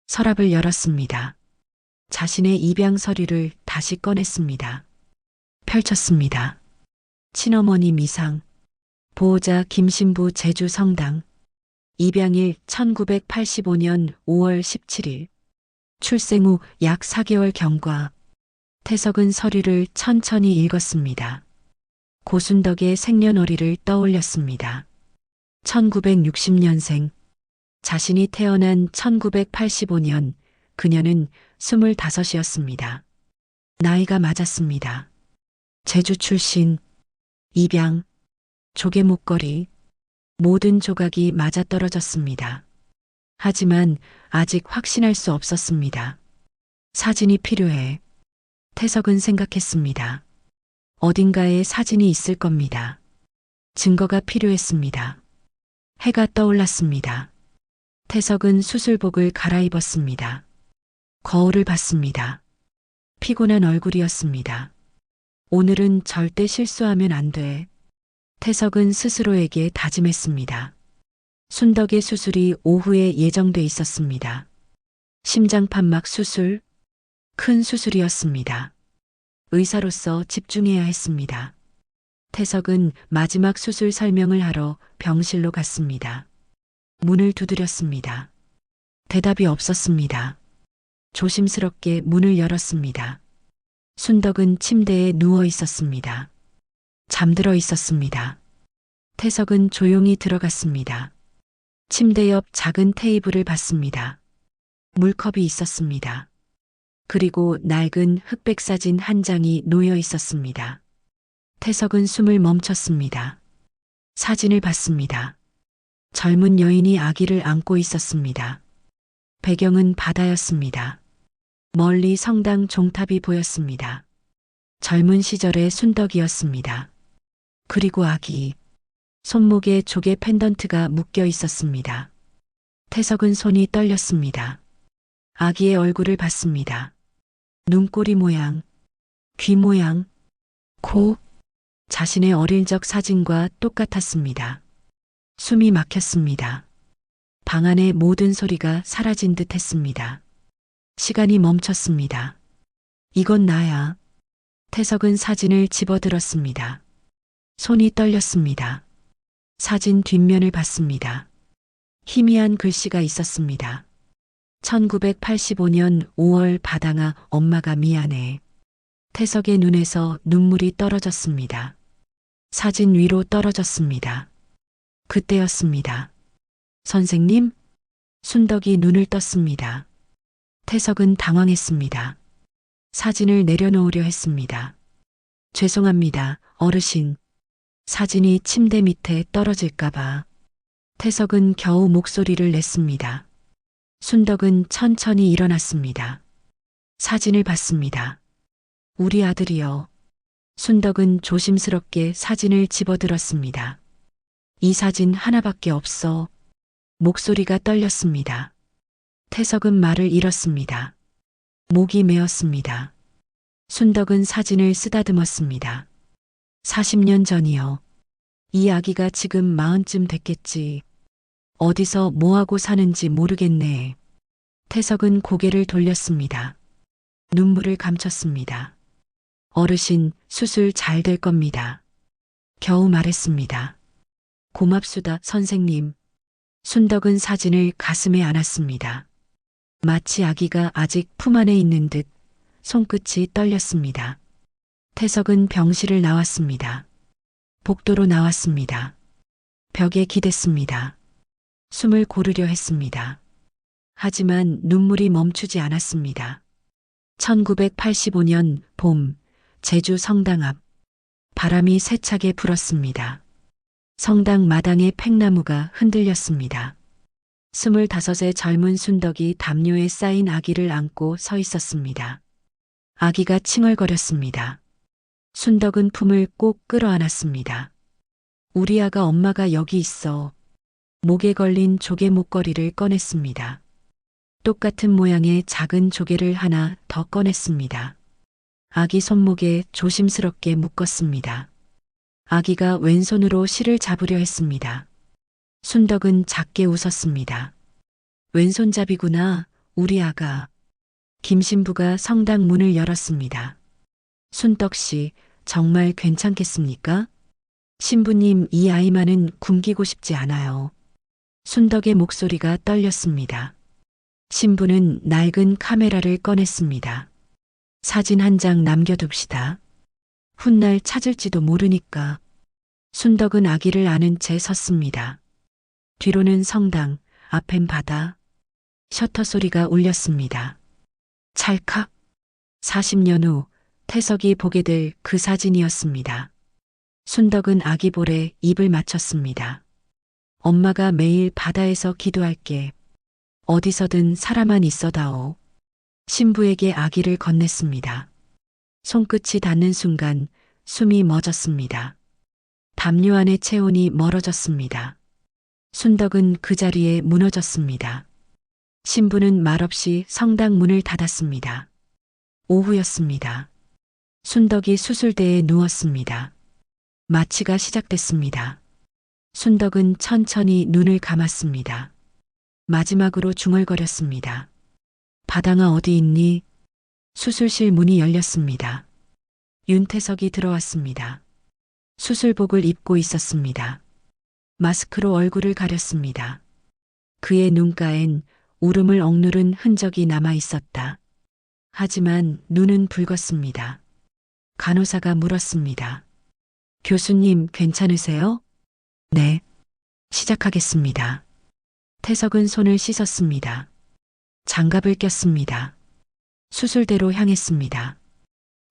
서랍을 열었습니다. 자신의 입양 서류를 다시 꺼냈습니다. 펼쳤습니다. 친어머니 미상, 보호자 김신부 제주 성당, 입양일 1985년 5월 17일, 출생 후 약 4개월 경과. 태석은 서류를 천천히 읽었습니다. 고순덕의 생년월일을 떠올렸습니다. 1960년생. 자신이 태어난 1985년 그녀는 25이었습니다. 나이가 맞았습니다. 제주 출신, 입양, 조개 목걸이, 모든 조각이 맞아떨어졌습니다. 하지만 아직 확신할 수 없었습니다. 사진이 필요해. 태석은 생각했습니다. 어딘가에 사진이 있을 겁니다. 증거가 필요했습니다. 해가 떠올랐습니다. 태석은 수술복을 갈아입었습니다. 거울을 봤습니다. 피곤한 얼굴이었습니다. 오늘은 절대 실수하면 안 돼. 태석은 스스로에게 다짐했습니다. 순덕의 수술이 오후에 예정돼 있었습니다. 심장판막 수술, 큰 수술이었습니다. 의사로서 집중해야 했습니다. 태석은 마지막 수술 설명을 하러 병실로 갔습니다. 문을 두드렸습니다. 대답이 없었습니다. 조심스럽게 문을 열었습니다. 순덕은 침대에 누워 있었습니다. 잠들어 있었습니다. 태석은 조용히 들어갔습니다. 침대 옆 작은 테이블을 봤습니다. 물컵이 있었습니다. 그리고 낡은 흑백 사진 한 장이 놓여 있었습니다. 태석은 숨을 멈췄습니다. 사진을 봤습니다. 젊은 여인이 아기를 안고 있었습니다. 배경은 바다였습니다. 멀리 성당 종탑이 보였습니다. 젊은 시절의 순덕이었습니다. 그리고 아기. 손목에 조개 펜던트가 묶여 있었습니다. 태석은 손이 떨렸습니다. 아기의 얼굴을 봤습니다. 눈꼬리 모양, 귀 모양, 코, 자신의 어릴 적 사진과 똑같았습니다. 숨이 막혔습니다. 방 안의 모든 소리가 사라진 듯 했습니다. 시간이 멈췄습니다. 이건 나야. 태석은 사진을 집어들었습니다. 손이 떨렸습니다. 사진 뒷면을 봤습니다. 희미한 글씨가 있었습니다. 1985년 5월 바당아 엄마가 미안해. 태석의 눈에서 눈물이 떨어졌습니다. 사진 위로 떨어졌습니다. 그때였습니다. 선생님? 순덕이 눈을 떴습니다. 태석은 당황했습니다. 사진을 내려놓으려 했습니다. 죄송합니다, 어르신. 사진이 침대 밑에 떨어질까봐. 태석은 겨우 목소리를 냈습니다. 순덕은 천천히 일어났습니다. 사진을 봤습니다. 우리 아들이요. 순덕은 조심스럽게 사진을 집어들었습니다. 이 사진 하나밖에 없어. 목소리가 떨렸습니다. 태석은 말을 잃었습니다. 목이 메었습니다. 순덕은 사진을 쓰다듬었습니다. 40년 전이요. 이 아기가 지금 40쯤 됐겠지. 어디서 뭐하고 사는지 모르겠네. 태석은 고개를 돌렸습니다. 눈물을 감췄습니다. 어르신, 수술 잘 될 겁니다. 겨우 말했습니다. 고맙수다, 선생님. 순덕은 사진을 가슴에 안았습니다. 마치 아기가 아직 품 안에 있는 듯 손끝이 떨렸습니다. 태석은 병실을 나왔습니다. 복도로 나왔습니다. 벽에 기댔습니다. 숨을 고르려 했습니다. 하지만 눈물이 멈추지 않았습니다. 1985년 봄, 제주 성당 앞. 바람이 세차게 불었습니다. 성당 마당의 팽나무가 흔들렸습니다. 25의 젊은 순덕이 담요에 쌓인 아기를 안고 서 있었습니다. 아기가 칭얼거렸습니다. 순덕은 품을 꼭 끌어안았습니다. 우리 아가 엄마가 여기 있어. 목에 걸린 조개 목걸이를 꺼냈습니다. 똑같은 모양의 작은 조개를 하나 더 꺼냈습니다. 아기 손목에 조심스럽게 묶었습니다. 아기가 왼손으로 실을 잡으려 했습니다. 순덕은 작게 웃었습니다. 왼손잡이구나, 우리 아가. 김신부가 성당 문을 열었습니다. 순덕 씨, 정말 괜찮겠습니까? 신부님, 이 아이만은 굶기고 싶지 않아요. 순덕의 목소리가 떨렸습니다. 신부는 낡은 카메라를 꺼냈습니다. 사진 한 장 남겨둡시다. 훗날 찾을지도 모르니까. 순덕은 아기를 안은 채 섰습니다. 뒤로는 성당, 앞엔 바다. 셔터 소리가 울렸습니다. 찰칵. 40년 후 태석이 보게 될 그 사진이었습니다. 순덕은 아기 볼에 입을 맞췄습니다. 엄마가 매일 바다에서 기도할게. 어디서든 살아만 있어다오. 신부에게 아기를 건넸습니다. 손끝이 닿는 순간 숨이 멎었습니다. 담요 안의 체온이 멀어졌습니다. 순덕은 그 자리에 무너졌습니다. 신부는 말없이 성당 문을 닫았습니다. 오후였습니다. 순덕이 수술대에 누웠습니다. 마취가 시작됐습니다. 순덕은 천천히 눈을 감았습니다. 마지막으로 중얼거렸습니다. 바당아 어디 있니? 수술실 문이 열렸습니다. 윤태석이 들어왔습니다. 수술복을 입고 있었습니다. 마스크로 얼굴을 가렸습니다. 그의 눈가엔 울음을 억누른 흔적이 남아 있었다. 하지만 눈은 붉었습니다. 간호사가 물었습니다. 교수님 괜찮으세요? 네. 시작하겠습니다. 태석은 손을 씻었습니다. 장갑을 꼈습니다. 수술대로 향했습니다.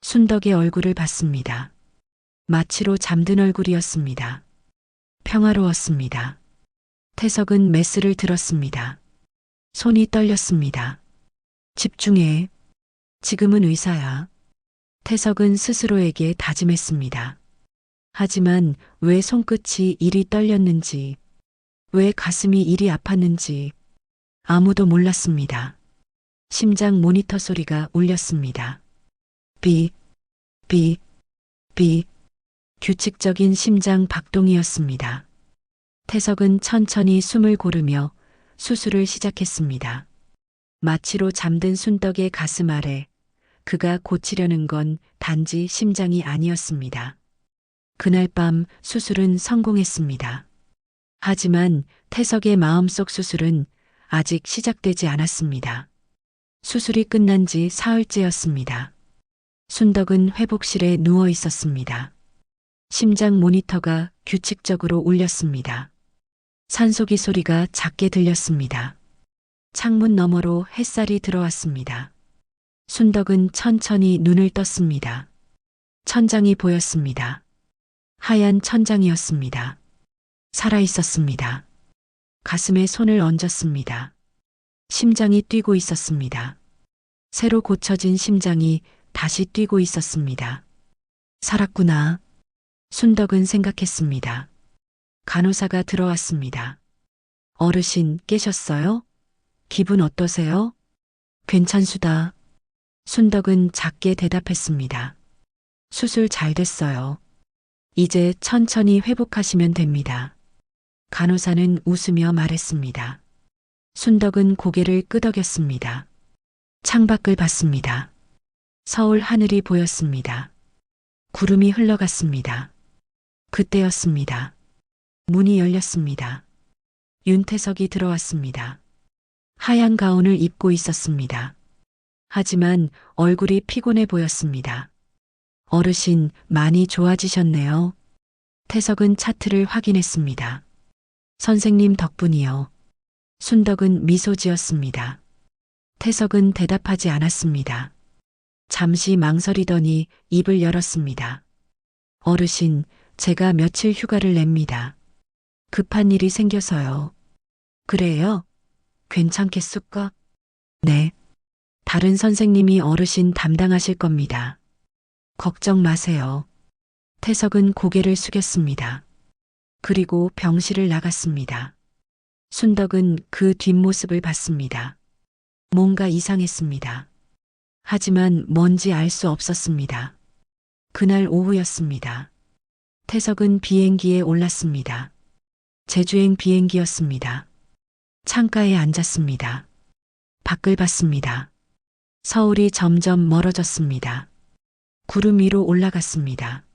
순덕의 얼굴을 봤습니다. 마취로 잠든 얼굴이었습니다. 평화로웠습니다. 태석은 메스를 들었습니다. 손이 떨렸습니다. 집중해. 지금은 의사야. 태석은 스스로에게 다짐했습니다. 하지만 왜 손끝이 이리 떨렸는지, 왜 가슴이 이리 아팠는지 아무도 몰랐습니다. 심장 모니터 소리가 울렸습니다. 비, 비, 비. 규칙적인 심장 박동이었습니다. 태석은 천천히 숨을 고르며 수술을 시작했습니다. 마취로 잠든 순덕의 가슴 아래 그가 고치려는 건 단지 심장이 아니었습니다. 그날 밤 수술은 성공했습니다. 하지만 태석의 마음속 수술은 아직 시작되지 않았습니다. 수술이 끝난 지 사흘째였습니다. 순덕은 회복실에 누워 있었습니다. 심장 모니터가 규칙적으로 울렸습니다. 산소기 소리가 작게 들렸습니다. 창문 너머로 햇살이 들어왔습니다. 순덕은 천천히 눈을 떴습니다. 천장이 보였습니다. 하얀 천장이었습니다. 살아있었습니다. 가슴에 손을 얹었습니다. 심장이 뛰고 있었습니다. 새로 고쳐진 심장이 다시 뛰고 있었습니다. 살았구나. 순덕은 생각했습니다. 간호사가 들어왔습니다. 어르신 깨셨어요? 기분 어떠세요? 괜찮수다. 순덕은 작게 대답했습니다. 수술 잘 됐어요. 이제 천천히 회복하시면 됩니다. 간호사는 웃으며 말했습니다. 순덕은 고개를 끄덕였습니다. 창밖을 봤습니다. 서울 하늘이 보였습니다. 구름이 흘러갔습니다. 그때였습니다. 문이 열렸습니다. 윤태석이 들어왔습니다. 하얀 가운을 입고 있었습니다. 하지만 얼굴이 피곤해 보였습니다. 어르신, 많이 좋아지셨네요. 태석은 차트를 확인했습니다. 선생님 덕분이요. 순덕은 미소 지었습니다. 태석은 대답하지 않았습니다. 잠시 망설이더니 입을 열었습니다. 어르신, 제가 며칠 휴가를 냅니다. 급한 일이 생겨서요. 그래요? 괜찮겠습니까? 네. 다른 선생님이 어르신 담당하실 겁니다. 걱정 마세요. 태석은 고개를 숙였습니다. 그리고 병실을 나갔습니다. 순덕은 그 뒷모습을 봤습니다. 뭔가 이상했습니다. 하지만 뭔지 알 수 없었습니다. 그날 오후였습니다. 태석은 비행기에 올랐습니다. 제주행 비행기였습니다. 창가에 앉았습니다. 밖을 봤습니다. 서울이 점점 멀어졌습니다. 구름 위로 올라갔습니다.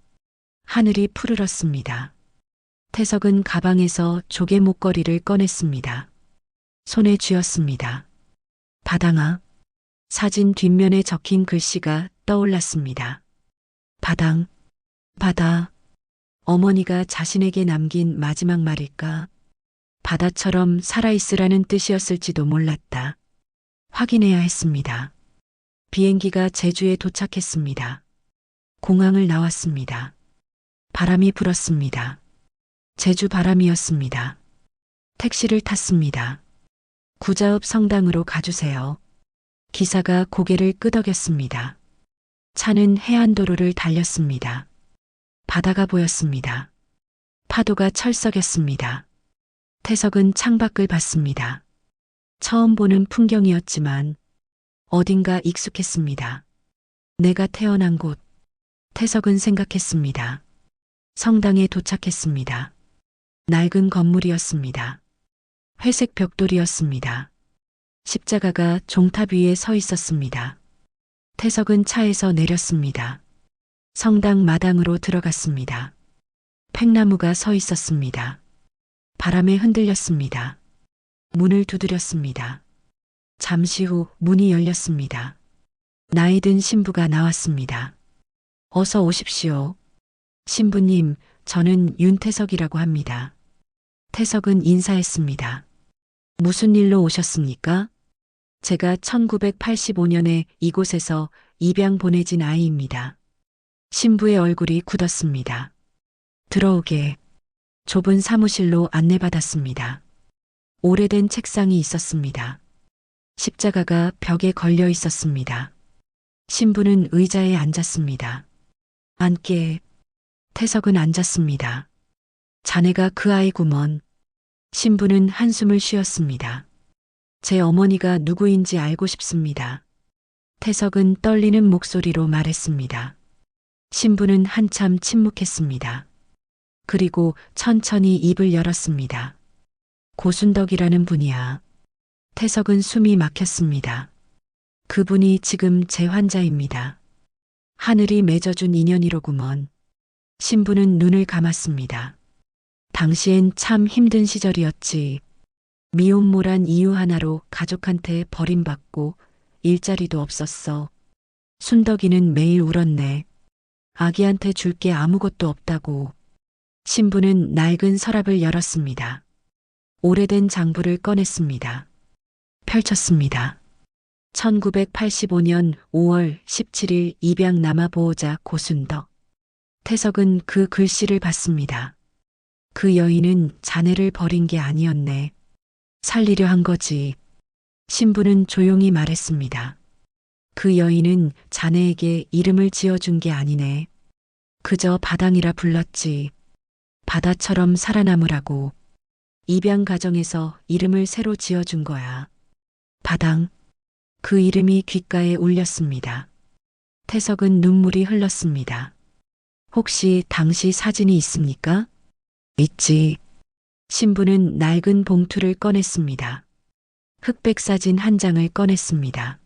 하늘이 푸르렀습니다. 태석은 가방에서 조개 목걸이를 꺼냈습니다. 손에 쥐었습니다. 바당아. 사진 뒷면에 적힌 글씨가 떠올랐습니다. 바당, 바다. 어머니가 자신에게 남긴 마지막 말일까? 바다처럼 살아있으라는 뜻이었을지도 몰랐다. 확인해야 했습니다. 비행기가 제주에 도착했습니다. 공항을 나왔습니다. 바람이 불었습니다. 제주 바람이었습니다. 택시를 탔습니다. 구자읍 성당으로 가주세요. 기사가 고개를 끄덕였습니다. 차는 해안도로를 달렸습니다. 바다가 보였습니다. 파도가 철썩였습니다. 태석은 창밖을 봤습니다. 처음 보는 풍경이었지만 어딘가 익숙했습니다. 내가 태어난 곳, 태석은 생각했습니다. 성당에 도착했습니다. 낡은 건물이었습니다. 회색 벽돌이었습니다. 십자가가 종탑 위에 서 있었습니다. 태석은 차에서 내렸습니다. 성당 마당으로 들어갔습니다. 팽나무가 서 있었습니다. 바람에 흔들렸습니다. 문을 두드렸습니다. 잠시 후 문이 열렸습니다. 나이 든 신부가 나왔습니다. 어서 오십시오. 신부님, 저는 윤태석이라고 합니다. 태석은 인사했습니다. 무슨 일로 오셨습니까? 제가 1985년에 이곳에서 입양 보내진 아이입니다. 신부의 얼굴이 굳었습니다. 들어오게. 좁은 사무실로 안내받았습니다. 오래된 책상이 있었습니다. 십자가가 벽에 걸려 있었습니다. 신부는 의자에 앉았습니다. 앉게. 태석은 앉았습니다. 자네가 그 아이구먼. 신부는 한숨을 쉬었습니다. 제 어머니가 누구인지 알고 싶습니다. 태석은 떨리는 목소리로 말했습니다. 신부는 한참 침묵했습니다. 그리고 천천히 입을 열었습니다. 고순덕이라는 분이야. 태석은 숨이 막혔습니다. 그분이 지금 제 환자입니다. 하늘이 맺어준 인연이로구먼. 신부는 눈을 감았습니다. 당시엔 참 힘든 시절이었지. 미혼모란 이유 하나로 가족한테 버림받고 일자리도 없었어. 순덕이는 매일 울었네. 아기한테 줄 게 아무것도 없다고. 신부는 낡은 서랍을 열었습니다. 오래된 장부를 꺼냈습니다. 펼쳤습니다. 1985년 5월 17일 입양 남아 보호자 고순덕. 태석은 그 글씨를 봤습니다. 그 여인은 자네를 버린 게 아니었네. 살리려 한 거지. 신부는 조용히 말했습니다. 그 여인은 자네에게 이름을 지어준 게 아니네. 그저 바당이라 불렀지. 바다처럼 살아남으라고. 입양 가정에서 이름을 새로 지어준 거야. 바당. 그 이름이 귓가에 울렸습니다. 태석은 눈물이 흘렀습니다. 혹시 당시 사진이 있습니까? 있지. 신부는 낡은 봉투를 꺼냈습니다. 흑백 사진 한 장을 꺼냈습니다.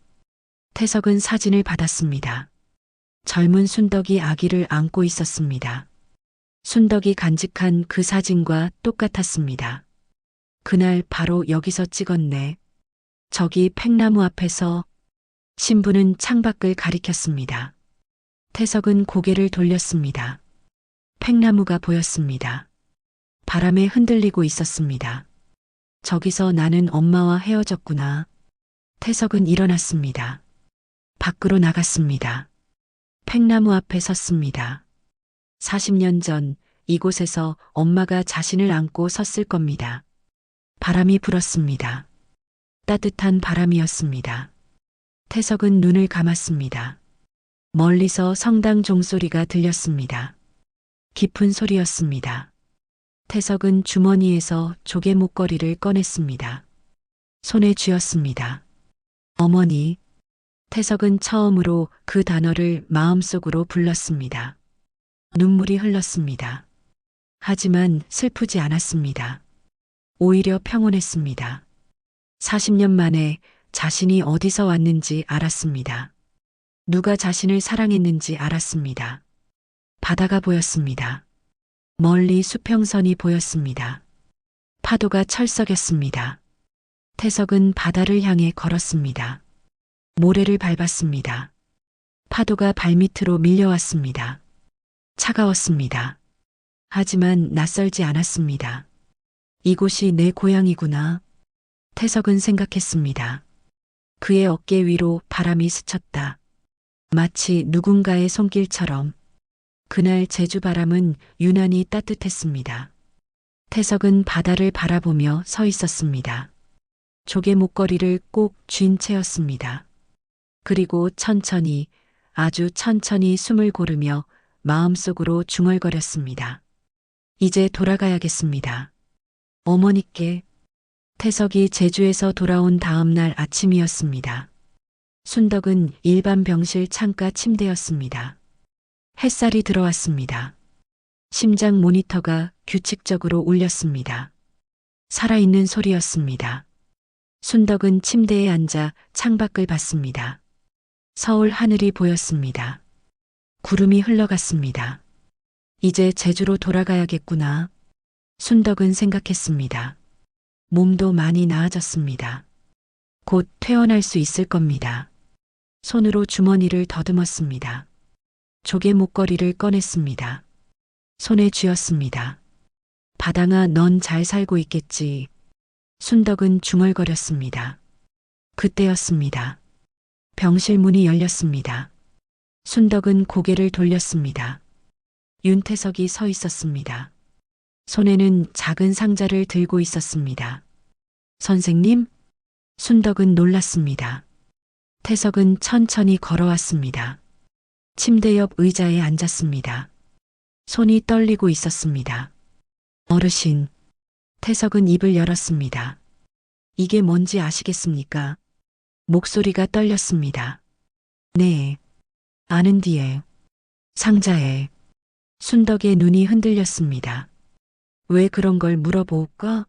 태석은 사진을 받았습니다. 젊은 순덕이 아기를 안고 있었습니다. 순덕이 간직한 그 사진과 똑같았습니다. 그날 바로 여기서 찍었네. 저기 팽나무 앞에서. 신부는 창밖을 가리켰습니다. 태석은 고개를 돌렸습니다. 팽나무가 보였습니다. 바람에 흔들리고 있었습니다. 저기서 나는 엄마와 헤어졌구나. 태석은 일어났습니다. 밖으로 나갔습니다. 팽나무 앞에 섰습니다. 40년 전 이곳에서 엄마가 자신을 안고 섰을 겁니다. 바람이 불었습니다. 따뜻한 바람이었습니다. 태석은 눈을 감았습니다. 멀리서 성당 종소리가 들렸습니다. 깊은 소리였습니다. 태석은 주머니에서 조개 목걸이를 꺼냈습니다. 손에 쥐었습니다. 어머니. 태석은 처음으로 그 단어를 마음속으로 불렀습니다. 눈물이 흘렀습니다. 하지만 슬프지 않았습니다. 오히려 평온했습니다. 40년 만에 자신이 어디서 왔는지 알았습니다. 누가 자신을 사랑했는지 알았습니다. 바다가 보였습니다. 멀리 수평선이 보였습니다. 파도가 철썩였습니다. 태석은 바다를 향해 걸었습니다. 모래를 밟았습니다. 파도가 발밑으로 밀려왔습니다. 차가웠습니다. 하지만 낯설지 않았습니다. 이곳이 내 고향이구나. 태석은 생각했습니다. 그의 어깨 위로 바람이 스쳤다. 마치 누군가의 손길처럼. 그날 제주 바람은 유난히 따뜻했습니다. 태석은 바다를 바라보며 서 있었습니다. 조개 목걸이를 꼭 쥔 채였습니다. 그리고 천천히, 아주 천천히 숨을 고르며 마음속으로 중얼거렸습니다. 이제 돌아가야겠습니다. 어머니께. 태석이 제주에서 돌아온 다음 날 아침이었습니다. 순덕은 일반 병실 창가 침대였습니다. 햇살이 들어왔습니다. 심장 모니터가 규칙적으로 울렸습니다. 살아있는 소리였습니다. 순덕은 침대에 앉아 창밖을 봤습니다. 서울 하늘이 보였습니다. 구름이 흘러갔습니다. 이제 제주로 돌아가야겠구나. 순덕은 생각했습니다. 몸도 많이 나아졌습니다. 곧 퇴원할 수 있을 겁니다. 손으로 주머니를 더듬었습니다. 조개 목걸이를 꺼냈습니다. 손에 쥐었습니다. 바당아, 넌 잘 살고 있겠지. 순덕은 중얼거렸습니다. 그때였습니다. 병실 문이 열렸습니다. 순덕은 고개를 돌렸습니다. 윤태석이 서 있었습니다. 손에는 작은 상자를 들고 있었습니다. 선생님? 순덕은 놀랐습니다. 태석은 천천히 걸어왔습니다. 침대 옆 의자에 앉았습니다. 손이 떨리고 있었습니다. 어르신. 태석은 입을 열었습니다. 이게 뭔지 아시겠습니까? 목소리가 떨렸습니다. 네. 아는 뒤에. 상자에. 순덕의 눈이 흔들렸습니다. 왜 그런 걸 물어볼까?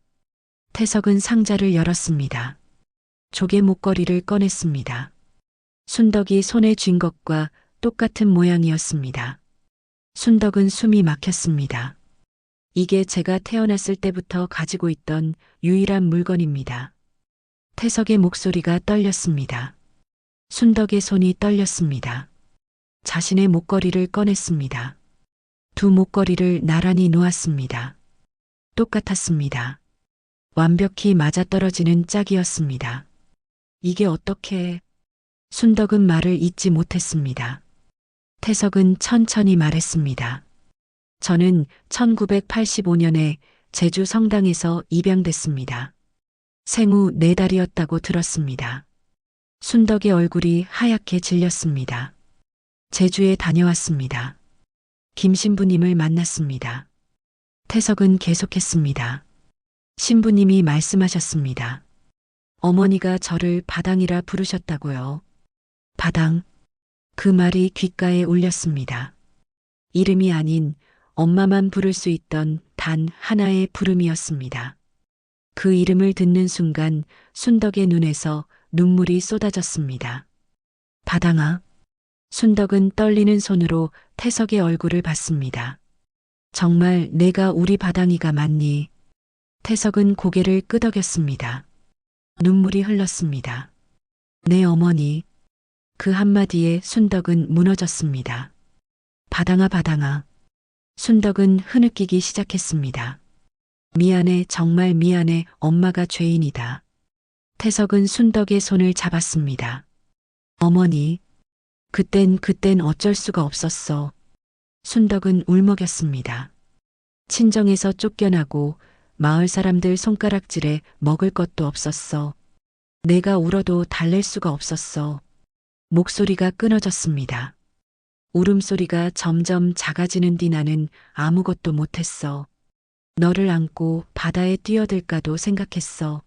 태석은 상자를 열었습니다. 조개 목걸이를 꺼냈습니다. 순덕이 손에 쥔 것과 똑같은 모양이었습니다. 순덕은 숨이 막혔습니다. 이게 제가 태어났을 때부터 가지고 있던 유일한 물건입니다. 태석의 목소리가 떨렸습니다. 순덕의 손이 떨렸습니다. 자신의 목걸이를 꺼냈습니다. 두 목걸이를 나란히 놓았습니다. 똑같았습니다. 완벽히 맞아떨어지는 짝이었습니다. 이게 어떻게... 순덕은 말을 잇지 못했습니다. 태석은 천천히 말했습니다. 저는 1985년에 제주 성당에서 입양됐습니다. 생후 4달이었다고 들었습니다. 순덕의 얼굴이 하얗게 질렸습니다. 제주에 다녀왔습니다. 김 신부님을 만났습니다. 태석은 계속했습니다. 신부님이 말씀하셨습니다. 어머니가 저를 바당이라 부르셨다고요. 바당. 그 말이 귓가에 울렸습니다. 이름이 아닌 엄마만 부를 수 있던 단 하나의 부름이었습니다. 그 이름을 듣는 순간 순덕의 눈에서 눈물이 쏟아졌습니다. 바당아. 순덕은 떨리는 손으로 태석의 얼굴을 봤습니다. 정말 내가 우리 바당이가 맞니? 태석은 고개를 끄덕였습니다. 눈물이 흘렀습니다. 내 어머니. 그 한마디에 순덕은 무너졌습니다. 바당아, 바당아. 순덕은 흐느끼기 시작했습니다. 미안해, 정말 미안해, 엄마가 죄인이다. 태석은 순덕의 손을 잡았습니다. 어머니. 그땐 어쩔 수가 없었어. 순덕은 울먹였습니다. 친정에서 쫓겨나고 마을 사람들 손가락질에 먹을 것도 없었어. 내가 울어도 달랠 수가 없었어. 목소리가 끊어졌습니다. 울음소리가 점점 작아지는 뒤 나는 아무것도 못했어. 너를 안고 바다에 뛰어들까도 생각했어.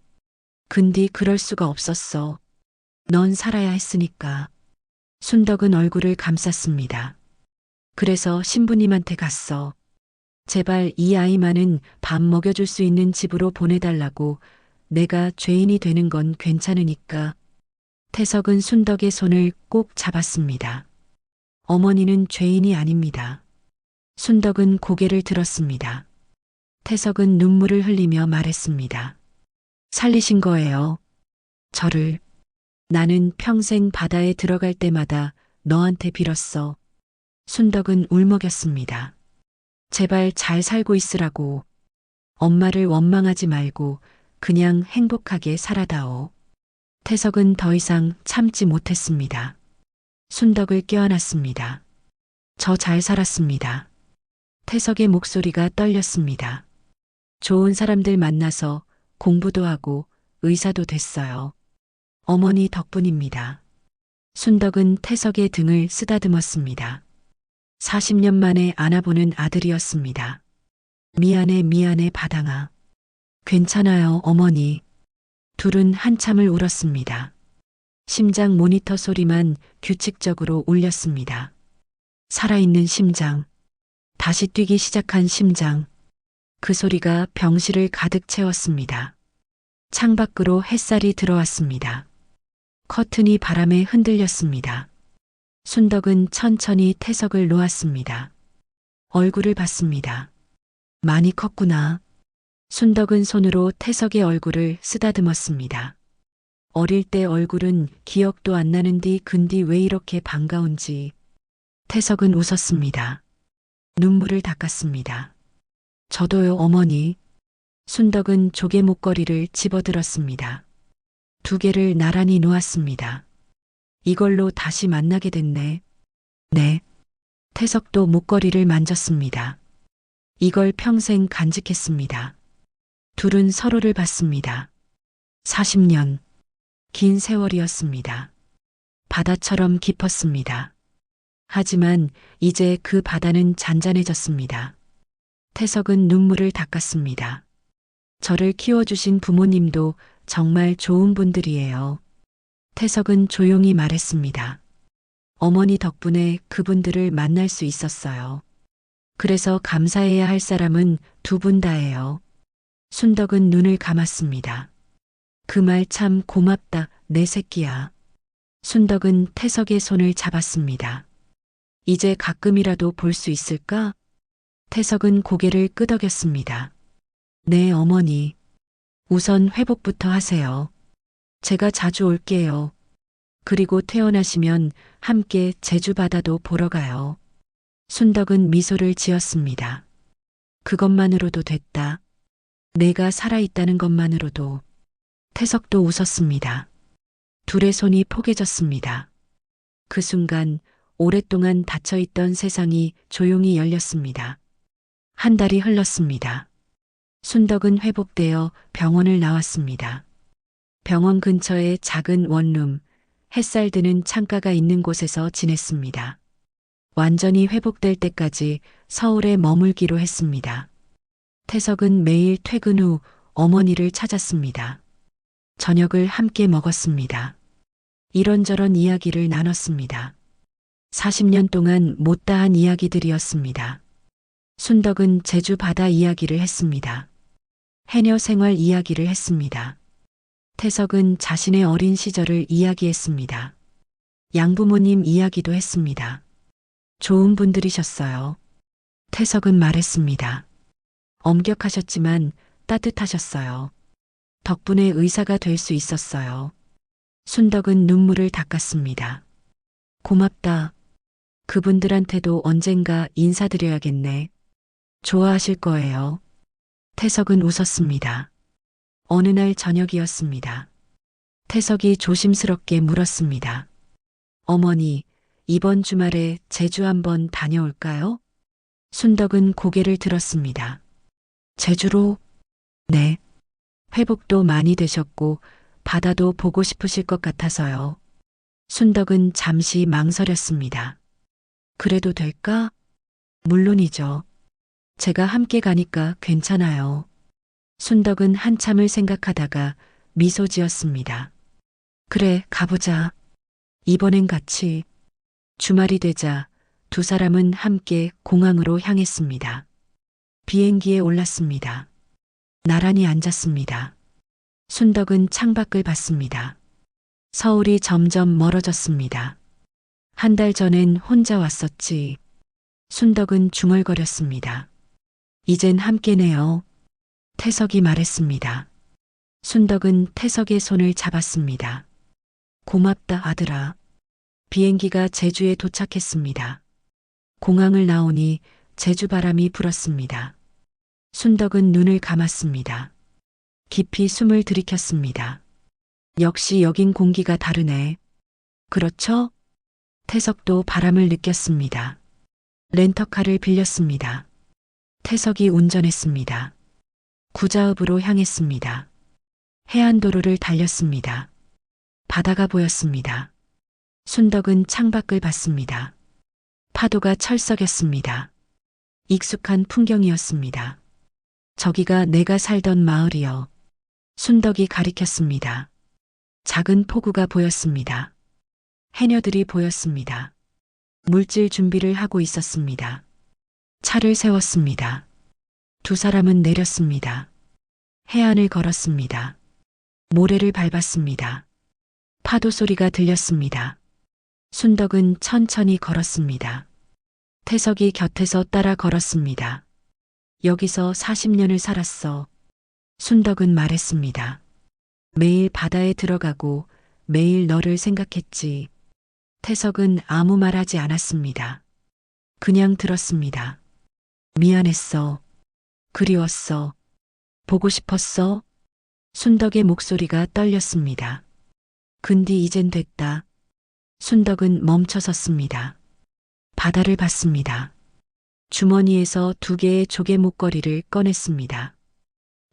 근데 그럴 수가 없었어. 넌 살아야 했으니까. 순덕은 얼굴을 감쌌습니다. 그래서 신부님한테 갔어. 제발 이 아이만은 밥 먹여줄 수 있는 집으로 보내달라고. 내가 죄인이 되는 건 괜찮으니까. 태석은 순덕의 손을 꼭 잡았습니다. 어머니는 죄인이 아닙니다. 순덕은 고개를 들었습니다. 태석은 눈물을 흘리며 말했습니다. 살리신 거예요. 저를. 나는 평생 바다에 들어갈 때마다 너한테 빌었어. 순덕은 울먹였습니다. 제발 잘 살고 있으라고. 엄마를 원망하지 말고 그냥 행복하게 살아다오. 태석은 더 이상 참지 못했습니다. 순덕을 껴안았습니다. 저 잘 살았습니다. 태석의 목소리가 떨렸습니다. 좋은 사람들 만나서 공부도 하고 의사도 됐어요. 어머니 덕분입니다. 순덕은 태석의 등을 쓰다듬었습니다. 40년 만에 안아보는 아들이었습니다. 미안해, 미안해, 바당아. 괜찮아요, 어머니. 둘은 한참을 울었습니다. 심장 모니터 소리만 규칙적으로 울렸습니다. 살아있는 심장. 다시 뛰기 시작한 심장. 그 소리가 병실을 가득 채웠습니다. 창밖으로 햇살이 들어왔습니다. 커튼이 바람에 흔들렸습니다. 순덕은 천천히 태석을 놓았습니다. 얼굴을 봤습니다. 많이 컸구나. 순덕은 손으로 태석의 얼굴을 쓰다듬었습니다. 어릴 때 얼굴은 기억도 안 나는디 근디 왜 이렇게 반가운지. 태석은 웃었습니다. 눈물을 닦았습니다. 저도요, 어머니. 순덕은 조개 목걸이를 집어들었습니다. 두 개를 나란히 놓았습니다. 이걸로 다시 만나게 됐네. 네. 태석도 목걸이를 만졌습니다. 이걸 평생 간직했습니다. 둘은 서로를 봤습니다. 40년. 긴 세월이었습니다. 바다처럼 깊었습니다. 하지만 이제 그 바다는 잔잔해졌습니다. 태석은 눈물을 닦았습니다. 저를 키워주신 부모님도 정말 좋은 분들이에요. 태석은 조용히 말했습니다. 어머니 덕분에 그분들을 만날 수 있었어요. 그래서 감사해야 할 사람은 두 분 다예요. 순덕은 눈을 감았습니다. 그 말 참 고맙다, 내 새끼야. 순덕은 태석의 손을 잡았습니다. 이제 가끔이라도 볼 수 있을까? 태석은 고개를 끄덕였습니다. 네, 어머니. 우선 회복부터 하세요. 제가 자주 올게요. 그리고 퇴원하시면 함께 제주 바다도 보러 가요. 순덕은 미소를 지었습니다. 그것만으로도 됐다. 내가 살아있다는 것만으로도. 태석도 웃었습니다. 둘의 손이 포개졌습니다. 그 순간 오랫동안 닫혀있던 세상이 조용히 열렸습니다. 한 달이 흘렀습니다. 순덕은 회복되어 병원을 나왔습니다. 병원 근처에 작은 원룸, 햇살 드는 창가가 있는 곳에서 지냈습니다. 완전히 회복될 때까지 서울에 머물기로 했습니다. 태석은 매일 퇴근 후 어머니를 찾았습니다. 저녁을 함께 먹었습니다. 이런저런 이야기를 나눴습니다. 40년 동안 못다한 이야기들이었습니다. 순덕은 제주 바다 이야기를 했습니다. 해녀 생활 이야기를 했습니다. 태석은 자신의 어린 시절을 이야기했습니다. 양부모님 이야기도 했습니다. 좋은 분들이셨어요. 태석은 말했습니다. 엄격하셨지만 따뜻하셨어요. 덕분에 의사가 될 수 있었어요. 순덕은 눈물을 닦았습니다. 고맙다. 그분들한테도 언젠가 인사드려야겠네. 좋아하실 거예요. 태석은 웃었습니다. 어느 날 저녁이었습니다. 태석이 조심스럽게 물었습니다. 어머니, 이번 주말에 제주 한번 다녀올까요? 순덕은 고개를 들었습니다. 제주로? 네. 회복도 많이 되셨고 바다도 보고 싶으실 것 같아서요. 순덕은 잠시 망설였습니다. 그래도 될까? 물론이죠. 제가 함께 가니까 괜찮아요. 순덕은 한참을 생각하다가 미소 지었습니다. 그래, 가보자. 이번엔 같이. 주말이 되자 두 사람은 함께 공항으로 향했습니다. 비행기에 올랐습니다. 나란히 앉았습니다. 순덕은 창밖을 봤습니다. 서울이 점점 멀어졌습니다. 한 달 전엔 혼자 왔었지. 순덕은 중얼거렸습니다. 이젠 함께네요. 태석이 말했습니다. 순덕은 태석의 손을 잡았습니다. 고맙다, 아들아. 비행기가 제주에 도착했습니다. 공항을 나오니 제주 바람이 불었습니다. 순덕은 눈을 감았습니다. 깊이 숨을 들이켰습니다. 역시 여긴 공기가 다르네. 그렇죠? 태석도 바람을 느꼈습니다. 렌터카를 빌렸습니다. 태석이 운전했습니다. 구자읍으로 향했습니다. 해안도로를 달렸습니다. 바다가 보였습니다. 순덕은 창밖을 봤습니다. 파도가 철썩였습니다. 익숙한 풍경이었습니다. 저기가 내가 살던 마을이요. 순덕이 가리켰습니다. 작은 포구가 보였습니다. 해녀들이 보였습니다. 물질 준비를 하고 있었습니다. 차를 세웠습니다. 두 사람은 내렸습니다. 해안을 걸었습니다. 모래를 밟았습니다. 파도 소리가 들렸습니다. 순덕은 천천히 걸었습니다. 태석이 곁에서 따라 걸었습니다. 여기서 40년을 살았어. 순덕은 말했습니다. 매일 바다에 들어가고 매일 너를 생각했지. 태석은 아무 말 하지 않았습니다. 그냥 들었습니다. 미안했어. 그리웠어. 보고 싶었어. 순덕의 목소리가 떨렸습니다. 근데 이젠 됐다. 순덕은 멈춰섰습니다. 바다를 봤습니다. 주머니에서 2개의 조개 목걸이를 꺼냈습니다.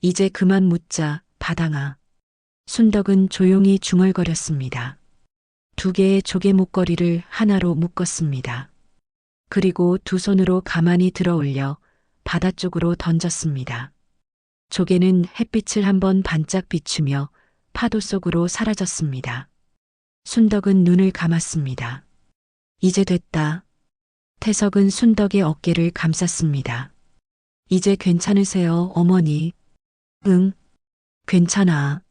이제 그만 묻자, 바당아. 순덕은 조용히 중얼거렸습니다. 2개의 조개 목걸이를 하나로 묶었습니다. 그리고 두 손으로 가만히 들어 올려 바다 쪽으로 던졌습니다. 조개는 햇빛을 한번 반짝 비추며 파도 속으로 사라졌습니다. 순덕은 눈을 감았습니다. 이제 됐다. 태석은 순덕의 어깨를 감쌌습니다. 이제 괜찮으세요, 어머니? 응, 괜찮아.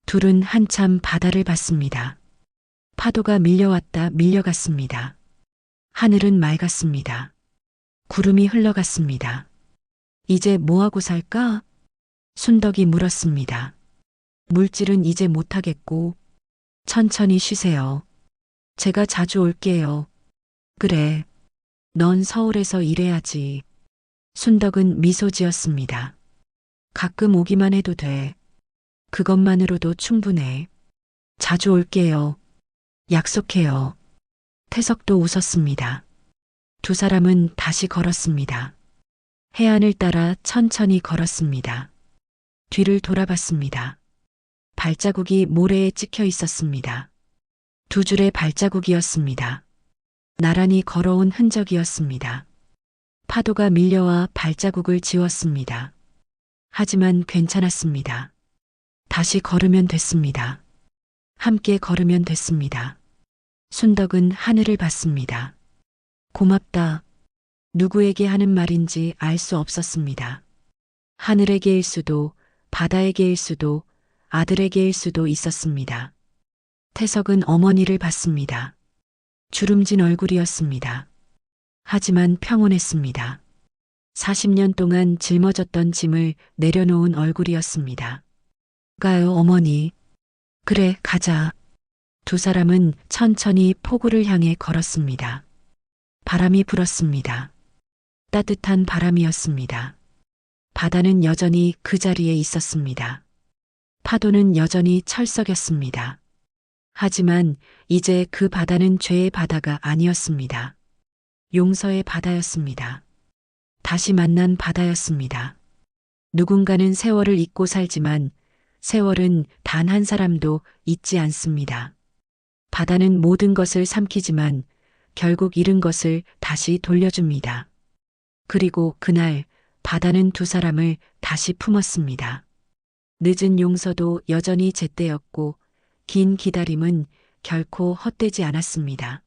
둘은 한참 바다를 봤습니다. 파도가 밀려왔다 밀려갔습니다. 하늘은 맑았습니다. 구름이 흘러갔습니다. 이제 뭐하고 살까? 순덕이 물었습니다. 물질은 이제 못하겠고, 천천히 쉬세요. 제가 자주 올게요. 그래. 넌 서울에서 일해야지. 순덕은 미소 지었습니다. 가끔 오기만 해도 돼. 그것만으로도 충분해. 자주 올게요. 약속해요. 태석도 웃었습니다. 두 사람은 다시 걸었습니다. 해안을 따라 천천히 걸었습니다. 뒤를 돌아봤습니다. 발자국이 모래에 찍혀 있었습니다. 2줄의 발자국이었습니다. 나란히 걸어온 흔적이었습니다. 파도가 밀려와 발자국을 지웠습니다. 하지만 괜찮았습니다. 다시 걸으면 됐습니다. 함께 걸으면 됐습니다. 순덕은 하늘을 봤습니다. 고맙다. 누구에게 하는 말인지 알 수 없었습니다. 하늘에게일 수도, 바다에게일 수도, 아들에게일 수도 있었습니다. 태석은 어머니를 봤습니다. 주름진 얼굴이었습니다. 하지만 평온했습니다. 40년 동안 짊어졌던 짐을 내려놓은 얼굴이었습니다. 가요, 어머니. 그래, 가자. 두 사람은 천천히 포구를 향해 걸었습니다. 바람이 불었습니다. 따뜻한 바람이었습니다. 바다는 여전히 그 자리에 있었습니다. 파도는 여전히 철썩였습니다. 하지만 이제 그 바다는 죄의 바다가 아니었습니다. 용서의 바다였습니다. 다시 만난 바다였습니다. 누군가는 세월을 잊고 살지만 세월은 단 한 사람도 잊지 않습니다. 바다는 모든 것을 삼키지만 결국 잃은 것을 다시 돌려줍니다. 그리고 그날 바다는 두 사람을 다시 품었습니다. 늦은 용서도 여전히 제때였고 긴 기다림은 결코 헛되지 않았습니다.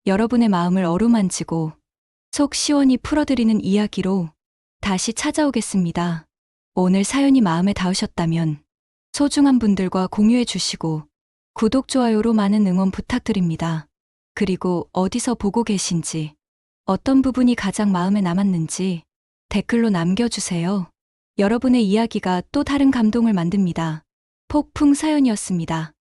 여러분의 마음을 어루만지고 속 시원히 풀어드리는 이야기로 다시 찾아오겠습니다. 오늘 사연이 마음에 닿으셨다면 소중한 분들과 공유해 주시고 구독, 좋아요로 많은 응원 부탁드립니다. 그리고 어디서 보고 계신지, 어떤 부분이 가장 마음에 남았는지 댓글로 남겨주세요. 여러분의 이야기가 또 다른 감동을 만듭니다. 폭풍 사연이었습니다.